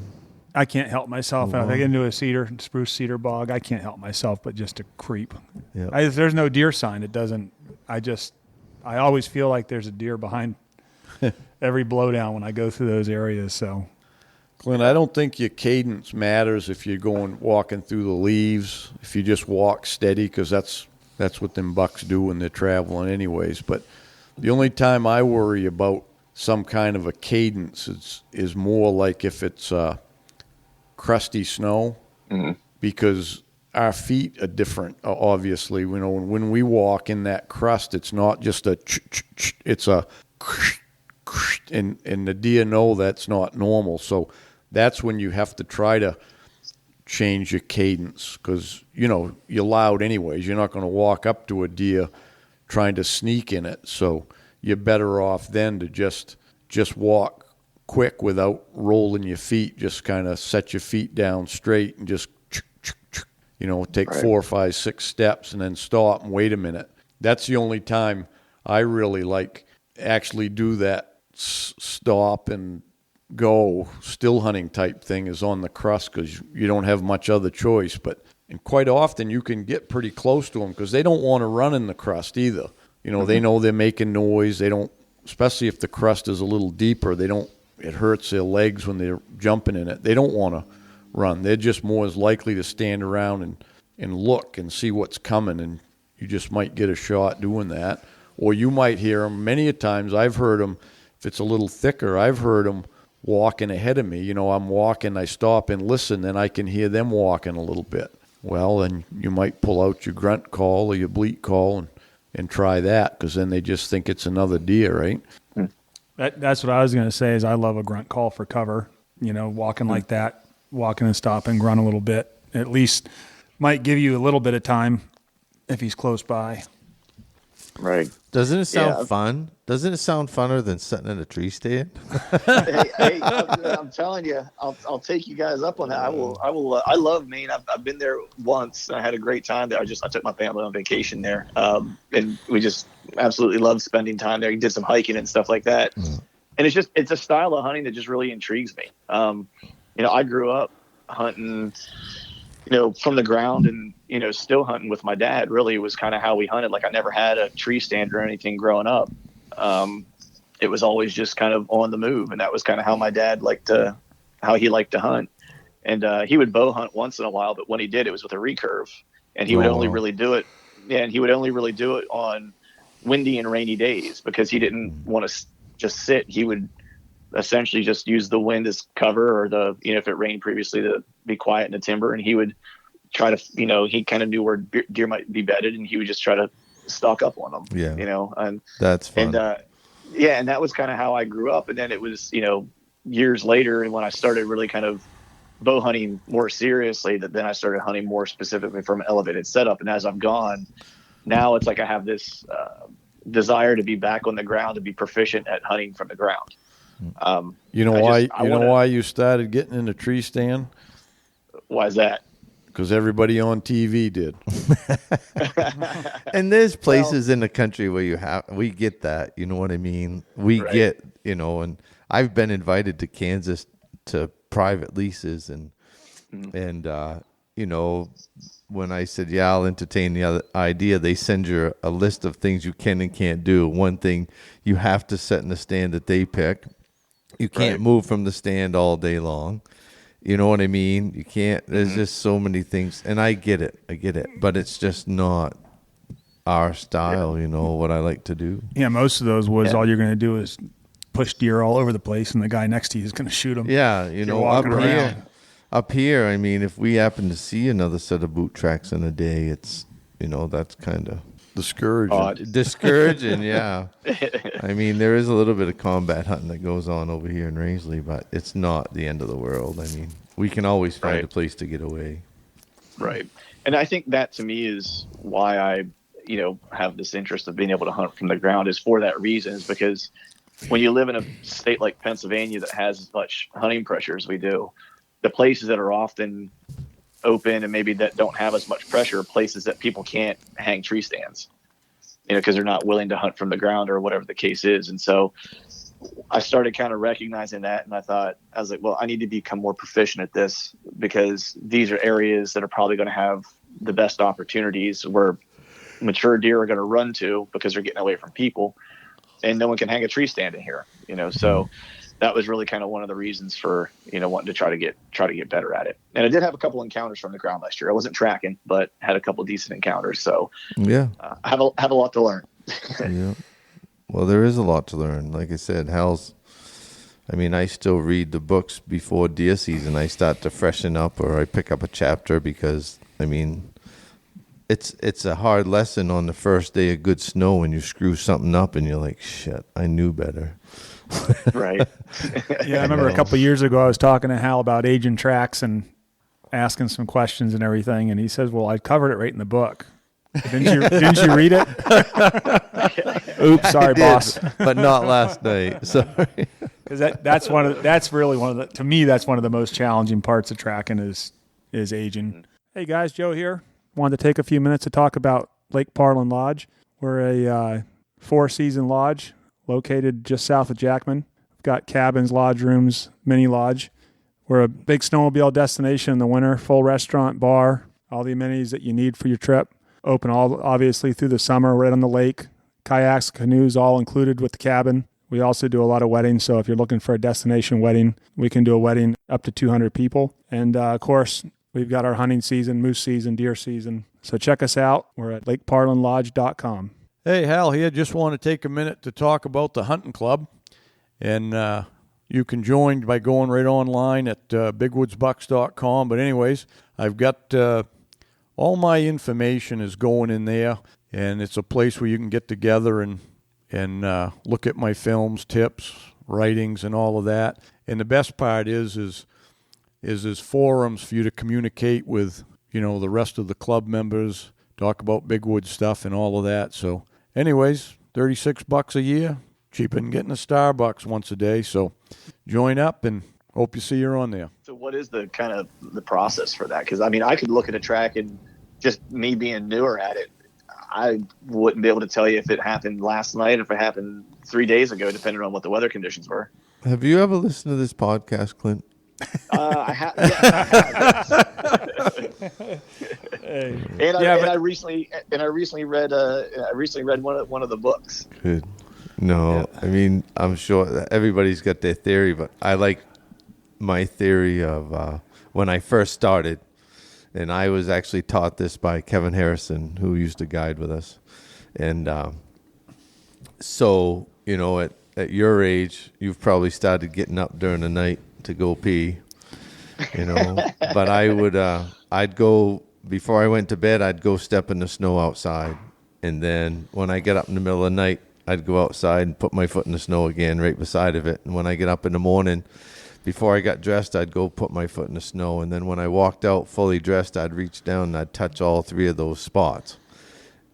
I can't help myself. If I get into a spruce cedar bog, I can't help myself but just to creep. Yep. If there's no deer sign, it doesn't. I always feel like there's a deer behind every blowdown when I go through those areas. So, Clint, I don't think your cadence matters if you're walking through the leaves. If you just walk steady, because that's what them bucks do when they're traveling anyways. But the only time I worry about some kind of a cadence is more like if it's crusty snow, because our feet are different, obviously. You know, when we walk in that crust, it's not just a it's a and the deer know that's not normal. So that's when you have to try to change your cadence, because, you know, you're loud anyways. You're not going to walk up to a deer trying to sneak in it. So you're better off then to just walk quick without rolling your feet. Just kind of set your feet down straight and just, you know, take 4, 5, 6 steps and then stop and wait a minute. That's the only time I really like actually do that stop and go still hunting type thing is on the crust, because you don't have much other choice. And quite often you can get pretty close to them because they don't want to run in the crust either. You know, they know they're making noise. They don't, especially if the crust is a little deeper, it hurts their legs when they're jumping in it. They don't want to run. They're just more as likely to stand around and look and see what's coming, and you just might get a shot doing that. Or you might hear them. Many a times I've heard them, if it's a little thicker, I've heard them walking ahead of me. You know, I'm walking, I stop and listen, and I can hear them walking a little bit. Well, then you might pull out your grunt call or your bleat call and try that, because then they just think it's another deer, right? That's what I was going to say, is I love a grunt call for cover. You know, walking like that, walking and stopping, grunt a little bit, at least might give you a little bit of time if he's close by. Right. Doesn't it sound fun? Doesn't it sound funner than sitting in a tree stand? hey, I'm telling you, I'll take you guys up on that. I will. I love Maine. I've been there once. I had a great time there. I took my family on vacation there, and we just absolutely loved spending time there. We did some hiking and stuff like that. And it's a style of hunting that just really intrigues me. You know, I grew up hunting, you know, from the ground, and, you know, still hunting with my dad. Really, was kind of how we hunted. Like, I never had a tree stand or anything growing up. It was always just kind of on the move, and that was kind of how my dad liked to hunt. And he would bow hunt once in a while, but when he did, it was with a recurve, and he would only really do it. Yeah, and he would only really do it on windy and rainy days, because he didn't want to just sit. He would essentially just use the wind as cover, or if it rained previously, to be quiet in the timber. And he would try to, you know, he kind of knew where deer might be bedded, and he would just try to stalk up on them. Yeah. You know, and that's fun. And and that was kind of how I grew up. And then it was, you know, years later, and when I started really kind of bow hunting more seriously, that then I started hunting more specifically from an elevated setup. And as I've gone, now it's like I have this desire to be back on the ground, to be proficient at hunting from the ground. You know why you started getting in a tree stand? Why is that? Because everybody on TV did. And there's places in the country where we get that, you know what I mean? We get, you know, and I've been invited to Kansas to private leases, and you know, when I said, yeah, I'll entertain the other idea, they send you a list of things you can and can't do. One thing, you have to sit in the stand that they pick. You can't move from the stand all day long. You know what I mean? You can't. There's just so many things, and I get it, but it's just not our style. You know what I like to do. Yeah, most of those woods, all you're going to do is push deer all over the place, and the guy next to you is going to shoot them. Yeah, you know, up here. I mean, if we happen to see another set of boot tracks in a day, it's, you know, that's kind of discouraging. Yeah. I mean, there is a little bit of combat hunting that goes on over here in Raisley, but it's not the end of the world. I mean, we can always find a place to get away. Right. And I think that, to me, is why I, you know, have this interest of being able to hunt from the ground, is for that reason, is because when you live in a state like Pennsylvania that has as much hunting pressure as we do, the places that are often open and maybe that don't have as much pressure are places that people can't hang tree stands, you know, because they're not willing to hunt from the ground or whatever the case is. And so I started kind of recognizing that, and I was like, well, I need to become more proficient at this, because these are areas that are probably going to have the best opportunities, where mature deer are going to run to, because they're getting away from people, and no one can hang a tree stand in here, you know. So that was really kind of one of the reasons for, you know, wanting to try to get better at it. And I did have a couple encounters from the ground last year. I wasn't tracking, but had a couple decent encounters. So I have a lot to learn. Yeah. Well, there is a lot to learn. Like I said, I still read the books before deer season. I start to freshen up, or I pick up a chapter, because I mean, it's a hard lesson on the first day of good snow when you screw something up and you're like, shit, I knew better. Right. Yeah, I remember a couple of years ago I was talking to Hal about aging tracks and asking some questions and everything, and he says, "Well, I covered it right in the book. Didn't you read it?" Oops, sorry, boss. But not last night. Sorry. Because that's really one of the, to me, that's one of the most challenging parts of tracking is aging. Hey guys, Joe here. Wanted to take a few minutes to talk about Lake Parlin Lodge. We're a 4-season lodge located just south of Jackman. We've got cabins, lodge rooms, mini lodge. We're a big snowmobile destination in the winter, full restaurant, bar, all the amenities that you need for your trip. Open obviously through the summer, right on the lake. Kayaks, canoes, all included with the cabin. We also do a lot of weddings, so if you're looking for a destination wedding, we can do a wedding up to 200 people. And of course, we've got our hunting season, moose season, deer season. So check us out. We're at lakeparlinlodge.com. Hey, Hal here. Just want to take a minute to talk about the hunting club. And you can join by going right online at bigwoodsbucks.com. But anyways, I've got all my information is going in there. And it's a place where you can get together and look at my films, tips, writings, and all of that. And the best part is there's forums for you to communicate with, the rest of the club members, talk about Bigwood stuff and all of that. So anyways, $36 a year, cheaper than getting a Starbucks once a day. So join up and hope you see you're on there. So what is the kind of the process for that? Because, I mean, I could look at a track and just me being newer at it, I wouldn't be able to tell you if it happened last night or if it happened 3 days ago, depending on what the weather conditions were. Have you ever listened to this podcast, Clint? I have. Yeah. I recently read one of the books. Good. No, yeah. I mean, I'm sure everybody's got their theory, but I like my theory of when I first started, and I was actually taught this by Kevin Harrison, who used to guide with us. And so, at your age, you've probably started getting up during the night to go pee, But I'd go, before I went to bed, I'd go step in the snow outside. And then when I get up in the middle of the night, I'd go outside and put my foot in the snow again right beside of it. And when I get up in the morning, before I got dressed, I'd go put my foot in the snow. And then when I walked out fully dressed, I'd reach down and I'd touch all 3 of those spots.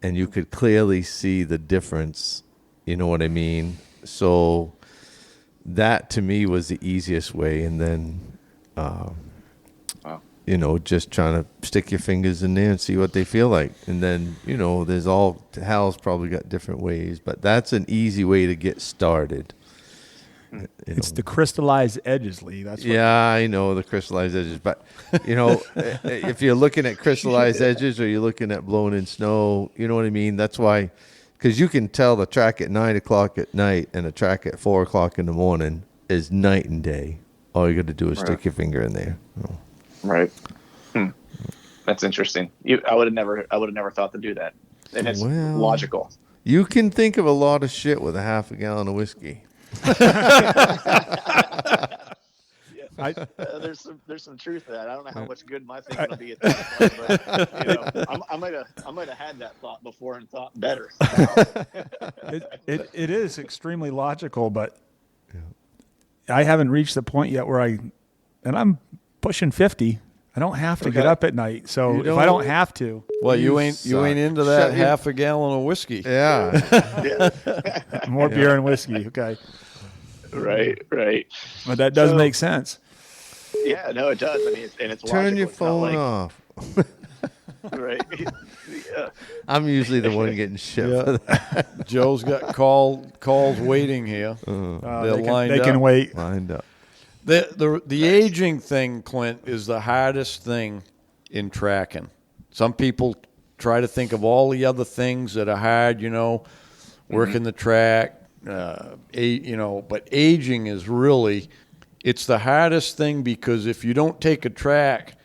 And you could clearly see the difference, you know what I mean? So that to me was the easiest way. And then, just trying to stick your fingers in there and see what they feel like. And then, Hal's probably got different ways, but that's an easy way to get started. It's the crystallized edges, Lee. I know the crystallized edges, but if you're looking at crystallized edges or you're looking at blown in snow, you know what I mean? That's why, because you can tell the track at 9 o'clock at night and a track at 4 o'clock in the morning is night and day. All you got to do is stick your finger in there. Right. That's interesting. I would have never thought to do that, and it's logical. You can think of a lot of shit with a half a gallon of whiskey. There's some truth to that. I don't know how much good my thinking will be at that point, but I might have had that thought before and thought better. It is extremely logical, but I haven't reached the point yet where and I'm pushing 50. I don't have to get up at night, so if I don't have to, well, you ain't into that half a gallon of whiskey. Yeah, more beer and whiskey. Okay, right. But that does make sense. Yeah, no, it does. I mean, it's turn logical. your phone off. Right. Yeah. I'm usually the one getting shit for that. Joe's got calls waiting here. They're lined up. They can wait. Lined up. The aging thing, Clint, is the hardest thing in tracking. Some people try to think of all the other things that are hard, working the track, but aging is really, it's the hardest thing because if you don't take a track,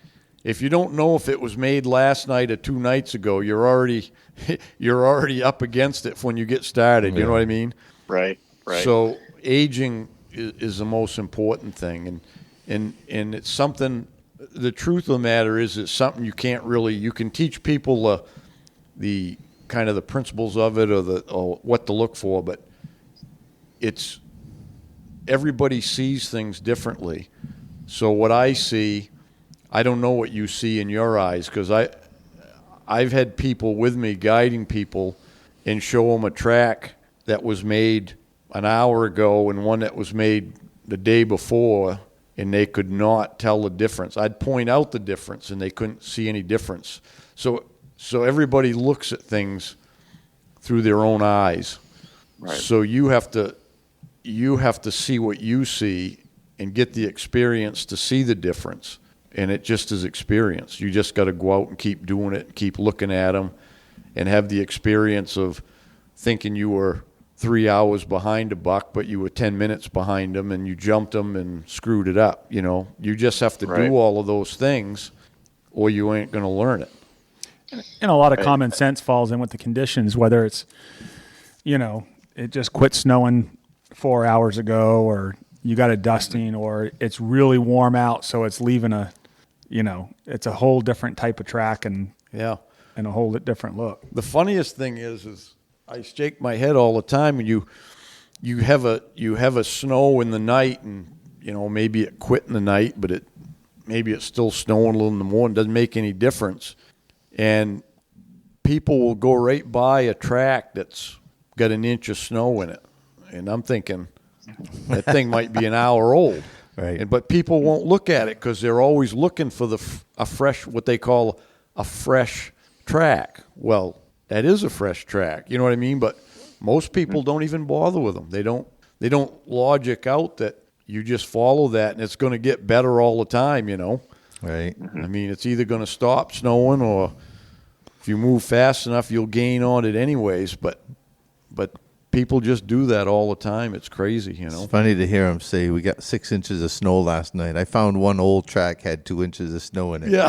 if you don't know if it was made last night or 2 nights ago, you're already up against it when you get started. You know what I mean? Right. So aging is the most important thing, and it's something the truth of the matter is it's something you can't really, you can teach people the kind of the principles of it or what to look for, but it's, everybody sees things differently. So what I see, I don't know what you see in your eyes, because I've had people with me guiding people and show them a track that was made an hour ago and one that was made the day before, and they could not tell the difference. I'd point out the difference, and they couldn't see any difference. So everybody looks at things through their own eyes. Right. So you have to see what you see and get the experience to see the difference. And it just is experience. You just got to go out and keep doing it, and keep looking at them, and have the experience of thinking you were 3 hours behind a buck, but you were 10 minutes behind them, and you jumped them and screwed it up. You know, you just have to do all of those things, or you ain't going to learn it. And a lot of common sense falls in with the conditions, whether it's, you know, it just quit snowing 4 hours ago, or you got a dusting, or it's really warm out, so it's leaving a, you know, it's a whole different type of track and a whole different look. The funniest thing is I shake my head all the time, and you have a snow in the night, and you know, maybe it quit in the night, but maybe it's still snowing a little in the morning. Doesn't make any difference, and people will go right by a track that's got an inch of snow in it, and I'm thinking that thing might be an hour old. Right. But people won't look at it because they're always looking for a fresh, what they call a fresh track. Well, that is a fresh track. You know what I mean? But most people don't even bother with them. They don't logic out that you just follow that and it's going to get better all the time, you know? Right. I mean, it's either going to stop snowing, or if you move fast enough, you'll gain on it anyways. But people just do that all the time. It's crazy, you know. It's funny to hear him say we got 6 inches of snow last night. I found one old track had 2 inches of snow in it. Yeah.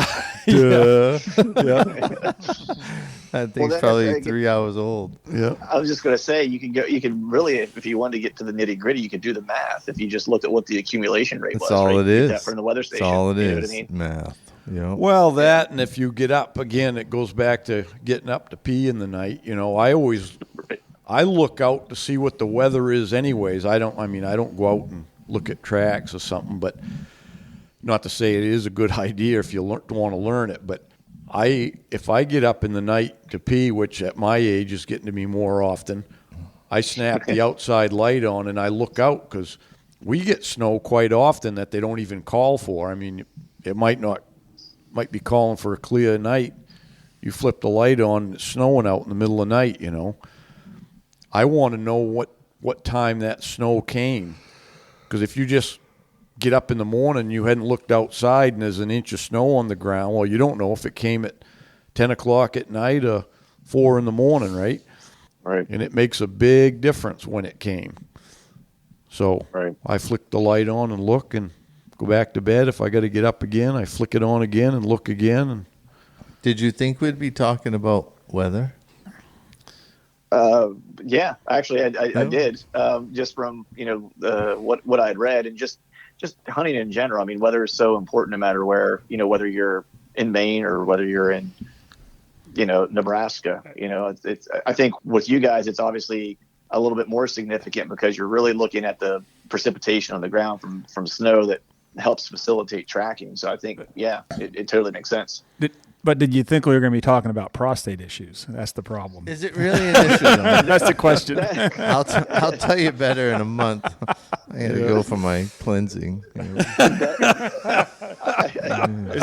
That thing's probably 3 hours old. Yeah. I was just going to say, you can really, if you wanted to get to the nitty gritty, you could do the math. If you just looked at what the accumulation rate was. That's all it is. That from the weather station. That's all it is. You know what I mean? Math. Yep. Well, that, and if you get up again, it goes back to getting up to pee in the night. You know, I look out to see what the weather is anyways. I don't go out and look at tracks or something, but not to say it is a good idea if you want to learn it. But if I get up in the night to pee, which at my age is getting to me more often, I snap the outside light on and I look out, because we get snow quite often that they don't even call for. I mean, it might be calling for a clear night. You flip the light on and it's snowing out in the middle of the night, you know. I want to know what time that snow came, because if you just get up in the morning, you hadn't looked outside, and there's an inch of snow on the ground, well, you don't know if it came at 10 o'clock at night or 4 in the morning, right? Right. And it makes a big difference when it came. So I flick the light on and look and go back to bed. If I got to get up again, I flick it on again and look again. And Did you think we'd be talking about weather? Yeah, actually, I did. Just from what I had read, and just hunting in general. I mean, weather is so important, no matter where. You know, whether you're in Maine or whether you're in, Nebraska. You know, it's. I think with you guys, it's obviously a little bit more significant because you're really looking at the precipitation on the ground from snow that helps facilitate tracking. So I think, it totally makes sense. But did you think we were going to be talking about prostate issues? That's the problem. Is it really an issue? That's the question. I'll tell you better in a month. I got to go for my cleansing. Is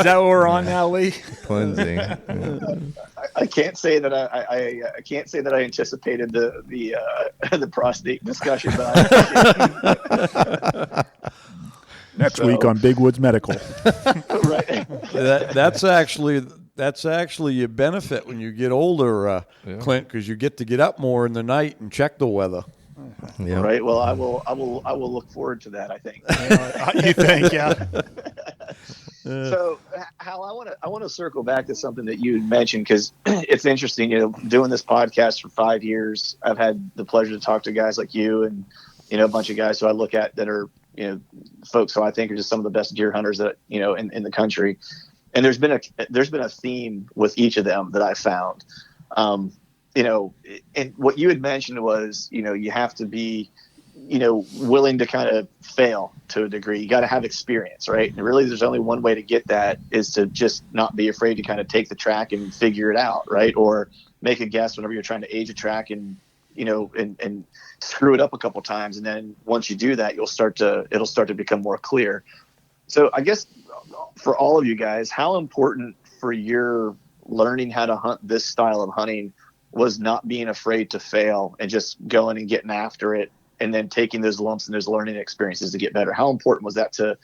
that what we're on now, Lee? Cleansing. I can't say that I can't say that I anticipated the prostate discussion, but next week on Big Woods Medical. Right. That's actually your benefit when you get older, Clint, because you get to get up more in the night and check the weather. Yeah. Right. Well, I will look forward to that, I think. You think, yeah. So, Hal, I want to circle back to something that you mentioned, because it's interesting. Doing this podcast for 5 years, I've had the pleasure to talk to guys like you and a bunch of guys who I look at that are folks who I think are just some of the best deer hunters that, in the country. And there's been a theme with each of them that I found. And what you had mentioned was, you have to be, willing to kind of fail to a degree. You got to have experience, right? And really, there's only one way to get that, is to just not be afraid to kind of take the track and figure it out, right? Or make a guess whenever you're trying to age a track and screw it up a couple times. And then once you do that, it'll start to become more clear. So I guess for all of you guys, how important for your learning how to hunt this style of hunting was not being afraid to fail and just going and getting after it, and then taking those lumps and those learning experiences to get better? How important was that to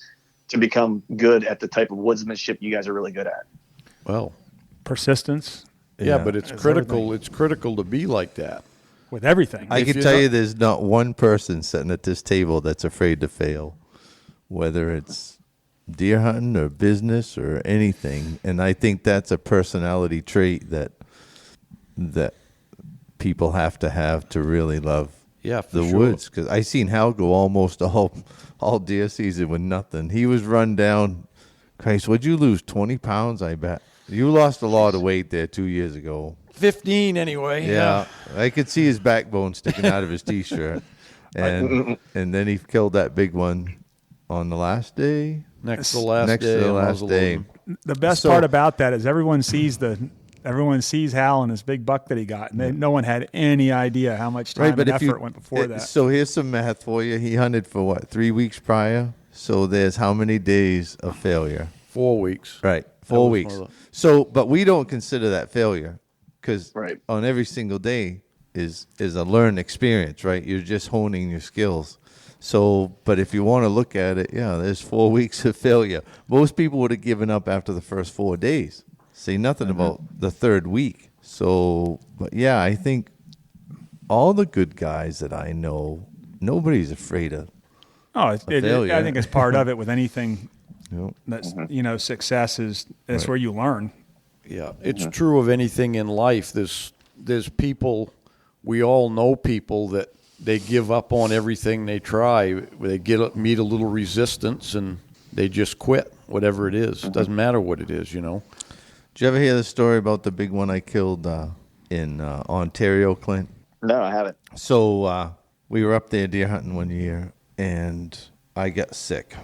become good at the type of woodsmanship you guys are really good at? Well, persistence. Yeah, but it's critical. everything. It's critical to be like that. With everything. I If can you're tell not- you there's not one person sitting at this table that's afraid to fail, whether it's deer hunting or business or anything. And I think that's a personality trait that people have to really love Yeah, for the sure. woods. Because I seen Hal go almost all deer season with nothing. He was run down. Christ, would you lose 20 pounds? I bet. You lost a lot of weight there 2 years ago. 15 anyway. Yeah, I could see his backbone sticking out of his T-shirt, and then he killed that big one on the last day. Next to the last Next day. to the of last day. muzzleloading. The best So- part about that is everyone sees Hal and his big buck that he got, and no one had any idea how much time and effort went before that. So here's some math for you. He hunted for what, 3 weeks prior? So there's how many days of failure? 4 weeks. Right, That 4 was weeks. one of the- So, but we don't consider that failure, because Right. on every single day is a learned experience, right? You're just honing your skills. So, but if you want to look at it, yeah, there's 4 weeks of failure. Most people would have given up after the first 4 days. Say nothing about the third week. So, but yeah, I think all the good guys that I know, nobody's afraid of. failure. I think it's part of it with anything You know? that's, success is that's Right. where you learn. Yeah, it's true of anything in life. There's people, we all know people that they give up on everything they try. They meet a little resistance and they just quit, whatever it is. It doesn't matter what it is, Did you ever hear the story about the big one I killed in Ontario, Clint? No, I haven't. So we were up there deer hunting one year, and I got sick.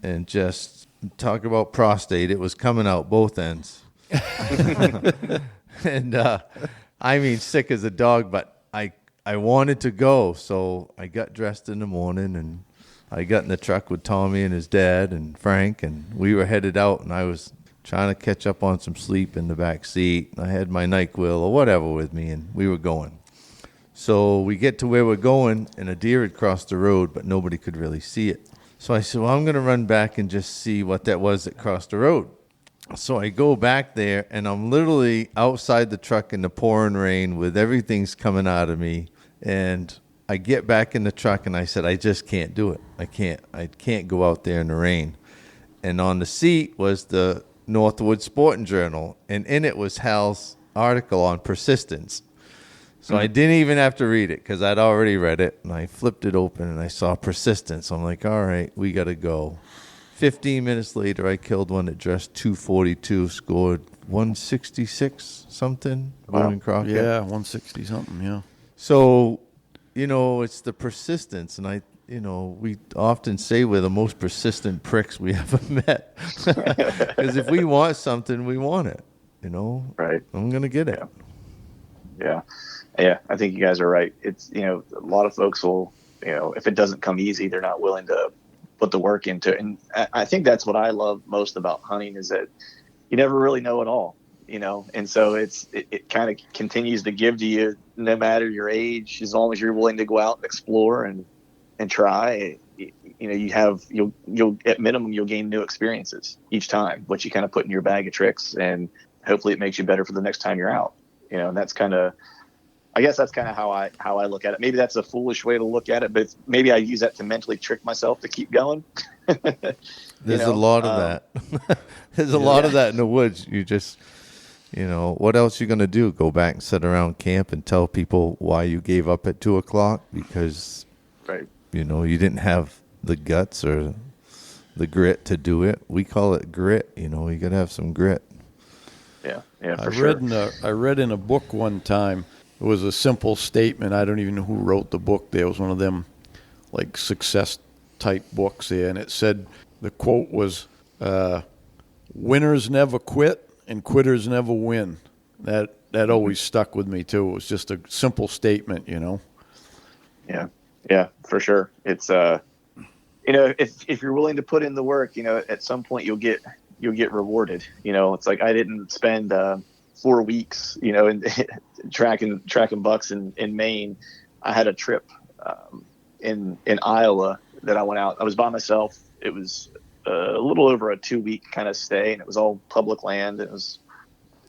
And just talk about prostate, it was coming out both ends. And I mean, sick as a dog, but I wanted to go. So I got dressed in the morning, and I got in the truck with Tommy and his dad and Frank, and we were headed out, and I was trying to catch up on some sleep in the back seat. I had my NyQuil or whatever with me, and we were going. So we get to where we're going, and a deer had crossed the road, but nobody could really see it. So I said, well, I'm going to run back and just see what that was that crossed the road. So I go back there, and I'm literally outside the truck in the pouring rain with everything's coming out of me. And I get back in the truck, and I said, I just can't do it. I can't go out there in the rain. And on the seat was the Northwood Sporting Journal, and in it was Hal's article on persistence. So I didn't even have to read it because I'd already read it, and I flipped it open and I saw persistence. I'm like, all right, we got to go. 15 minutes later, I killed one that dressed 242, scored 166 something. Wow. Crockett. Yeah, 160 something, yeah. So, it's the persistence, and we often say we're the most persistent pricks we ever met. Because if we want something, we want it. Right. I'm gonna get it. Yeah, I think you guys are right. It's, a lot of folks will, if it doesn't come easy, they're not willing to put the work into it. And I think that's what I love most about hunting, is that you never really know it all, and so it kind of continues to give to you no matter your age, as long as you're willing to go out and explore and try. You'll at minimum, you'll gain new experiences each time, which you kind of put in your bag of tricks, and hopefully it makes you better for the next time you're out. And that's kind of, I guess that's kind of how I look at it. Maybe that's a foolish way to look at it, but maybe I use that to mentally trick myself to keep going. There's a lot of that. There's a lot of that in the woods. You just, what else you going to do? Go back and sit around camp and tell people why you gave up at 2:00 because, right. you didn't have the guts or the grit to do it. We call it grit. You got to have some grit. Yeah, I read in a book one time. It was a simple statement. I don't even know who wrote the book there. It was one of them like success type books there, and it said, the quote was, winners never quit and quitters never win. That always stuck with me too. It was just a simple statement, Yeah, for sure. It's if you're willing to put in the work, at some point you'll get rewarded. It's like I didn't spend 4 weeks, in tracking bucks in Maine. I had a trip in Iowa that I went out. I was by myself. It was a little over a 2-week kind of stay, and it was all public land. It was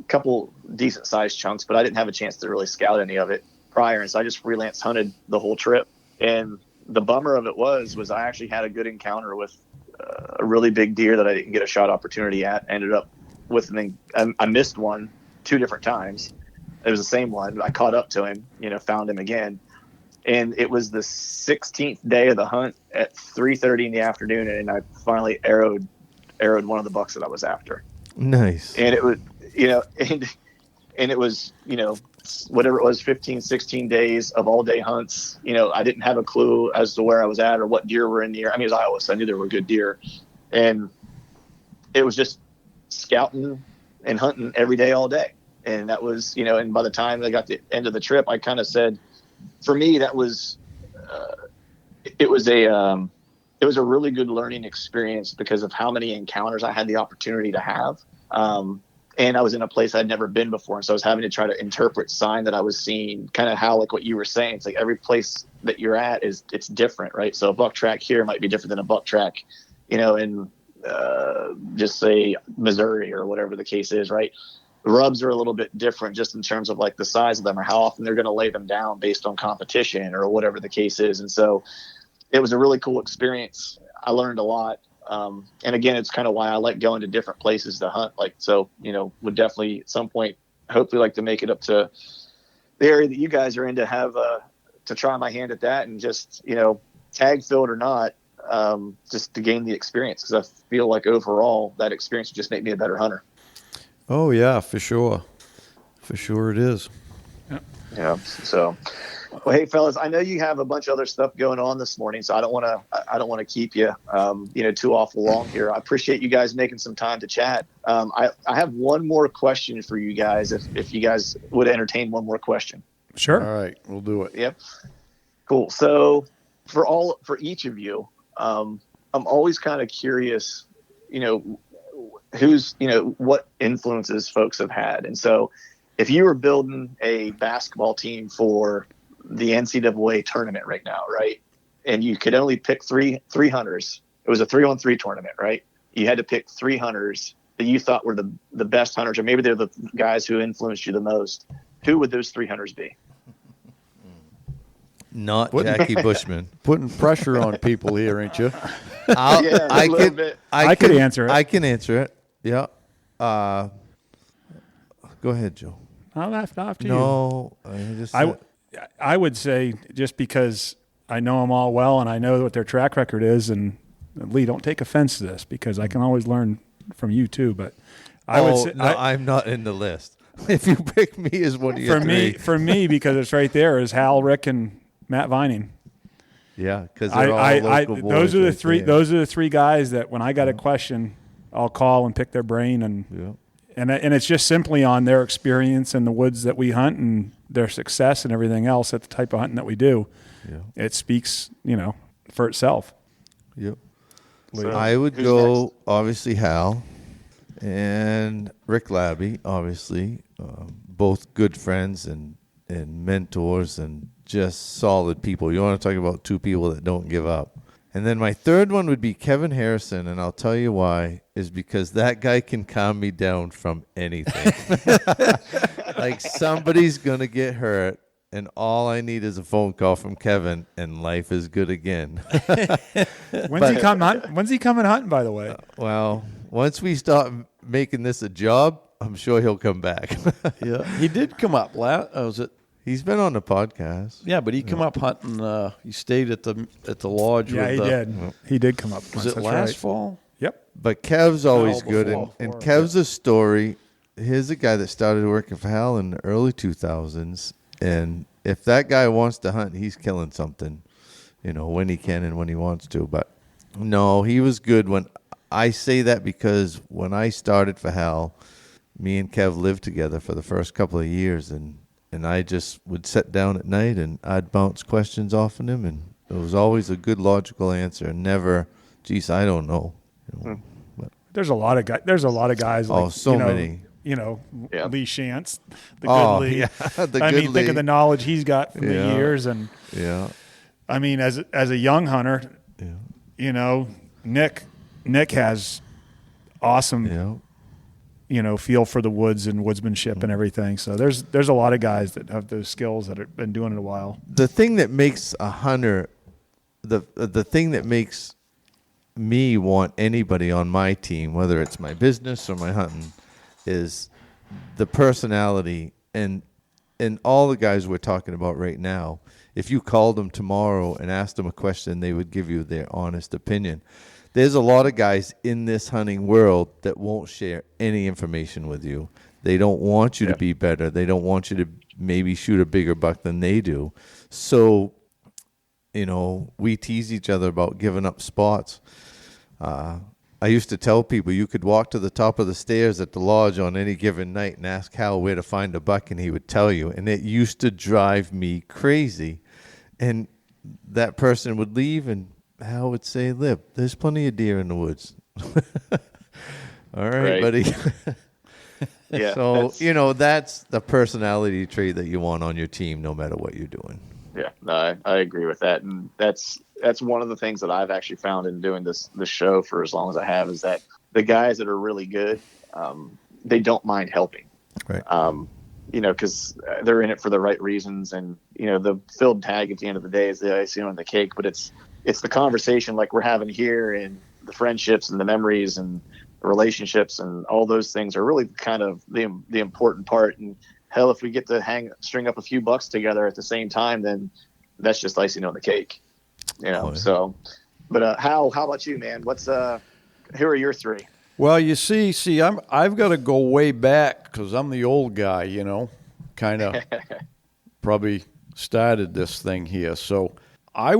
a couple decent sized chunks, but I didn't have a chance to really scout any of it prior. And so I just freelance hunted the whole trip. And the bummer of it was I actually had a good encounter with a really big deer that I didn't get a shot opportunity at. Ended up with I missed one 2 different times. It was the same one. I caught up to him, found him again. And it was the 16th day of the hunt at 3:30 in the afternoon, and I finally arrowed one of the bucks that I was after. Nice. And it was, and it was, whatever it was, 15, 16 days of all day hunts. I didn't have a clue as to where I was at or what deer were in the area. I mean, it was Iowa, so I knew there were good deer. And it was just scouting and hunting every day, all day. And that was, and by the time I got to the end of the trip, I kind of said, for me, that was, it was a really good learning experience because of how many encounters I had the opportunity to have. And I was in a place I'd never been before. And so I was having to try to interpret sign that I was seeing, kind of how, like what you were saying, it's like every place that you're at it's different, right? So a buck track here might be different than a buck track, in just say Missouri or whatever the case is, right? Rubs are a little bit different just in terms of like the size of them or how often they're going to lay them down based on competition or whatever the case is. And so it was a really cool experience. I learned a lot. And again, it's kind of why I like going to different places to hunt. Like, so, would definitely at some point, hopefully like to make it up to the area that you guys are in to have, to try my hand at that and just, tag filled or not, just to gain the experience. Cause I feel like overall that experience would just make me a better hunter. Oh yeah, for sure. For sure it is. Yeah. So, well, hey fellas, I know you have a bunch of other stuff going on this morning, so I don't want to keep you, too awful long here. I appreciate you guys making some time to chat. I have one more question for you guys, if you guys would entertain one more question. Sure. All right, we'll do it. Yep. Cool. So for each of you, I'm always kind of curious, what influences folks have had. And so if you were building a basketball team for the NCAA tournament right now, right? And you could only pick three hunters. It was a 3-on-3 tournament, right? You had to pick 3 hunters that you thought were the best hunters, or maybe they're the guys who influenced you the most. Who would those 3 hunters be? Not Jackie Bushman. Putting pressure on people here, ain't you? I could answer it. I can answer it. Yeah. Go ahead, Joe. I'll after you. No, I would say, just because I know them all well and I know what their track record is, and Lee, don't take offense to this because I can always learn from you too. But I would say I'm not in the list. If you pick me as one of your three. For me, because it's right there, is Hal, Rick, and Matt Vining. Yeah, because they're all local boys. Those are the three. Those are the 3 guys that when I got a question, I'll call and pick their brain, and it's just simply on their experience in the woods that we hunt and their success and everything else at the type of hunting that we do. Yeah. It speaks, for itself. Yep. So I would go next? Obviously Hal and Rick Labby, obviously, both good friends and mentors and just solid people. You want to talk about 2 people that don't give up. And then my third one would be Kevin Harrison, and I'll tell you why, is because that guy can calm me down from anything. Like somebody's going to get hurt, and all I need is a phone call from Kevin, and life is good again. When's he coming hunting, by the way? Well, once we start making this a job, I'm sure he'll come back. Yeah, he did come up. Was it He's been on the podcast. Yeah, but he come up hunting. He stayed at the lodge. Yeah, with, he did. He did come up. Was once, it that's last right. fall? Yep. But Kev's always No, good, before. and Kev's a story. Here's a guy that started working for Hal in the early 2000s, and if that guy wants to hunt, he's killing something, when he can and when he wants to. But no, he was good. When I say that because when I started for Hal, me and Kev lived together for the first couple of years, and I just would sit down at night and I'd bounce questions off of him, and it was always a good logical answer, and never, geez, I don't know. But, There's a lot of guys. There's a lot of guys. Like, so many. Yeah. Lee Shantz, the good Lee. Yeah, Think Lee. of the knowledge he's got from the Yeah. years, and Yeah. I mean, as a young hunter, Nick has awesome, Yeah. feel for the woods and woodsmanship and everything. So there's a lot of guys that have those skills that have been doing it a while. The thing that makes a hunter, the thing that makes me want anybody on my team, whether it's my business or my hunting, is the personality. And all the guys we're talking about right now, if you called them tomorrow and asked them a question, they would give you their honest opinion. There's a lot of guys in this hunting world that won't share any information with you. They don't want you to be better. They don't want you to maybe shoot a bigger buck than they do. So, we tease each other about giving up spots. I used to tell people you could walk to the top of the stairs at the lodge on any given night and ask Hal where to find a buck, and he would tell you. And it used to drive me crazy. And that person would leave, and Hal would say, "Lib, there's plenty of deer in the woods." All right, buddy. Yeah. So, that's the personality trait that you want on your team no matter what you're doing. Yeah, no, I agree with that. And that's one of the things that I've actually found in doing this show for as long as I have, is that the guys that are really good, they don't mind helping. Right. Because they're in it for the right reasons. And, the filled tag at the end of the day is the icing on the cake, but it's the conversation like we're having here, and the friendships and the memories and the relationships and all those things are really kind of the important part. And hell, if we get to string up a few bucks together at the same time, then that's just icing on the cake, So, but how about you, man? Who are your three? Well, you see, I've got to go way back because I'm the old guy, kind of probably started this thing here. So I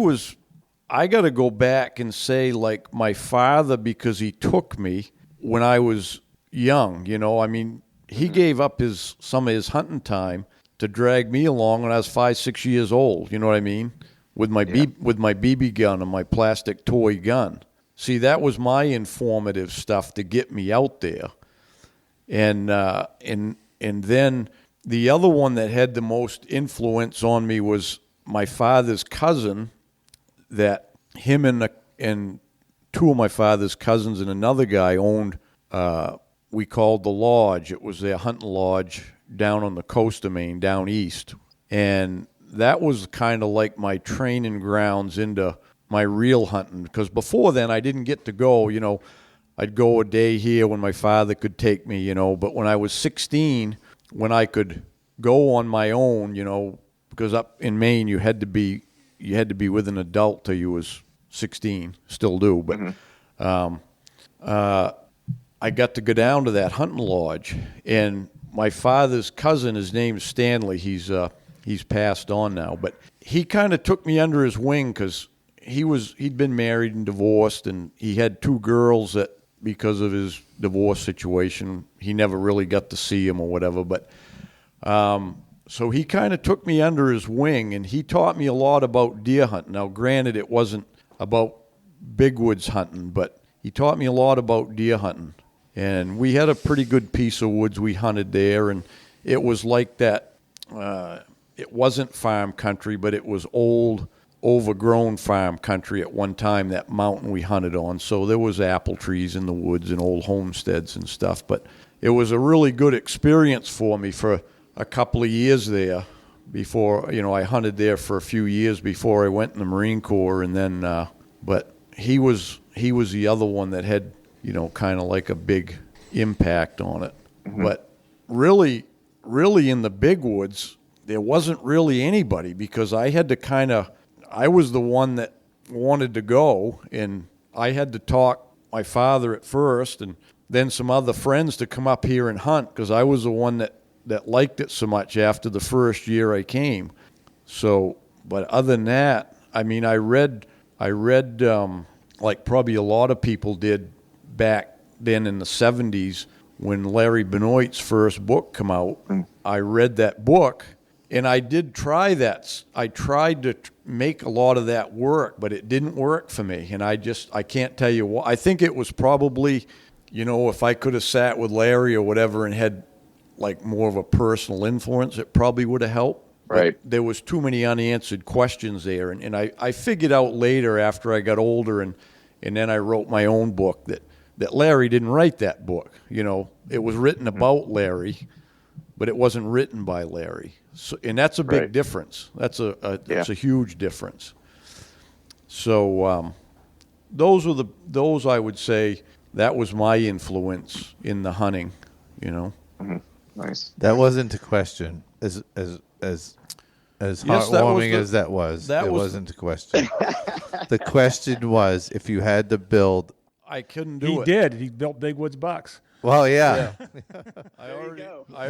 got to go back and say, like, my father, because he took me when I was young, I mean, he gave up some of his hunting time to drag me along when I was 5-6 years old. You know what I mean? With my BB gun and my plastic toy gun. See, that was my informative stuff to get me out there. And then the other one that had the most influence on me was my father's cousin. That him and two of my father's cousins and another guy owned. We called the lodge. It was their hunting lodge down on the coast of Maine, down east. And that was kind of like my training grounds into my real hunting. Because before then, I didn't get to go, I'd go a day here when my father could take me, But when I was 16, when I could go on my own, because up in Maine, you had to be with an adult till you was 16, still do. But I got to go down to that hunting lodge, and my father's cousin, his name's Stanley. He's passed on now, but he kind of took me under his wing because he'd been married and divorced, and he had two girls that, because of his divorce situation, he never really got to see them or whatever. But so he kind of took me under his wing, and he taught me a lot about deer hunting. Now, granted, it wasn't about big woods hunting, but he taught me a lot about deer hunting. And we had a pretty good piece of woods we hunted there, and it was like that. It wasn't farm country, but it was old, overgrown farm country at one time, that mountain we hunted on. So there was apple trees in the woods and old homesteads and stuff. But it was a really good experience for me for a couple of years there before, I hunted there for a few years before I went in the Marine Corps. And then, but he was the other one that had, kind of like a big impact on it. Mm-hmm. But really in the big woods, there wasn't really anybody, because I had to I was the one that wanted to go, and I had to talk my father at first and then some other friends to come up here and hunt, because I was the one that liked it so much after the first year I came. So, but other than that, I mean, I read like probably a lot of people did back then in the 70s when Larry Benoit's first book come out. I read that book, and I did try that. I tried to make a lot of that work, but it didn't work for me. And I can't tell you what. I think it was probably, if I could have sat with Larry or whatever and had like more of a personal influence, it probably would have helped. Right. But there was too many unanswered questions there. And I figured out later after I got older and then I wrote my own book that Larry didn't write that book. It was written about Larry, but it wasn't written by Larry. So, and that's a big difference. That's a huge difference. So those I would say that was my influence in the hunting. Mm-hmm. Nice. That wasn't a question. As heartwarming as that was, wasn't a question. The question was, if you had to build, I couldn't do it. He did. He built Big Woods bucks. Well, yeah. I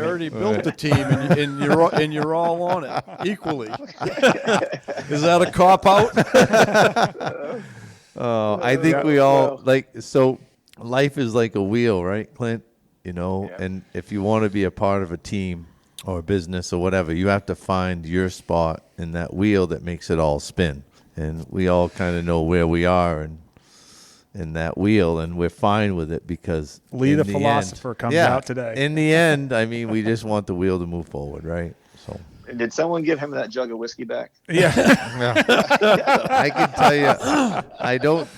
already built the team, and you're all on it equally. Is that a cop out? I think we all so. Life is like a wheel, right, Clint? And if you want to be a part of a team or a business or whatever, you have to find your spot in that wheel that makes it all spin. And we all kind of know where we are in that wheel, and we're fine with it because Lee the philosopher comes out today. In the end, I mean, we just want the wheel to move forward, right? So. And did someone give him that jug of whiskey back? Yeah. I can tell you,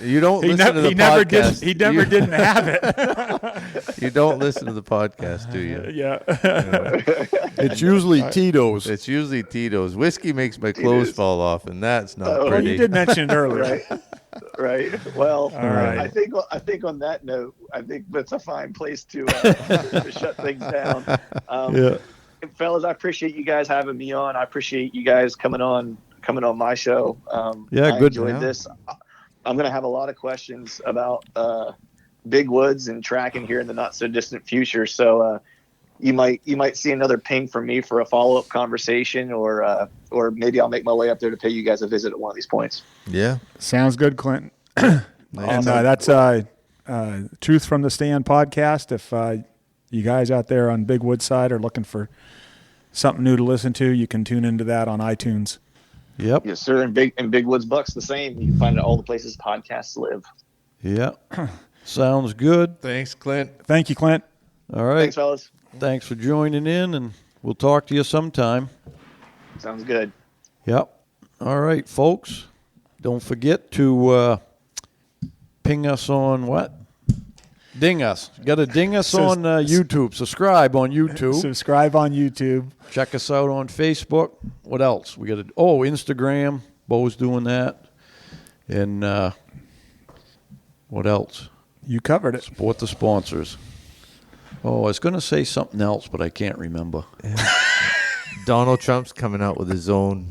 you don't listen to the podcast. He never didn't have it. You don't listen to the podcast, do you? Yeah. It's usually Tito's. It's usually Tito's. Whiskey makes my clothes fall off, and that's not pretty. Well, you did mention it earlier. Right. Well, all right. I think on that note, I think that's a fine place to shut things down. Fellas, I appreciate you guys having me on. I appreciate you guys coming on my show. I good. Enjoyed this. I'm going to have a lot of questions about big woods and tracking here in the not so distant future. So you might see another ping from me for a follow-up conversation, or maybe I'll make my way up there to pay you guys a visit at one of these points. Yeah, sounds good, Clinton. And that's Truth from the Stand podcast. If you guys out there on Big Woods side are looking for something new to listen to, you can tune into that on iTunes. Yep. Yes, sir. And Big Woods Bucks the same. You can find it at all the places podcasts live. Yeah. Sounds good. Thanks, Clint. Thank you, Clint. All right. Thanks, fellas. Thanks for joining in, and we'll talk to you sometime. Sounds good. Yep. All right, folks. Don't forget to ping us on what? Ding us. You got to ding us on YouTube. Subscribe on YouTube. Subscribe on YouTube. Check us out on Facebook. What else? We got to Instagram. Bo's doing that. And what else? You covered it. Support the sponsors. Oh, I was going to say something else, but I can't remember. Yeah. Donald Trump's coming out with his own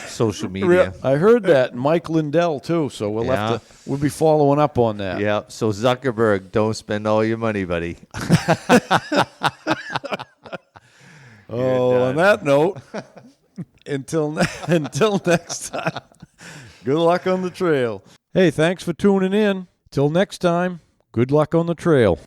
social media. I heard that. Mike Lindell, too, so we'll be following up on that. Yeah, so Zuckerberg, don't spend all your money, buddy. On that note, until next time, good luck on the trail. Hey, thanks for tuning in. Till next time, good luck on the trail.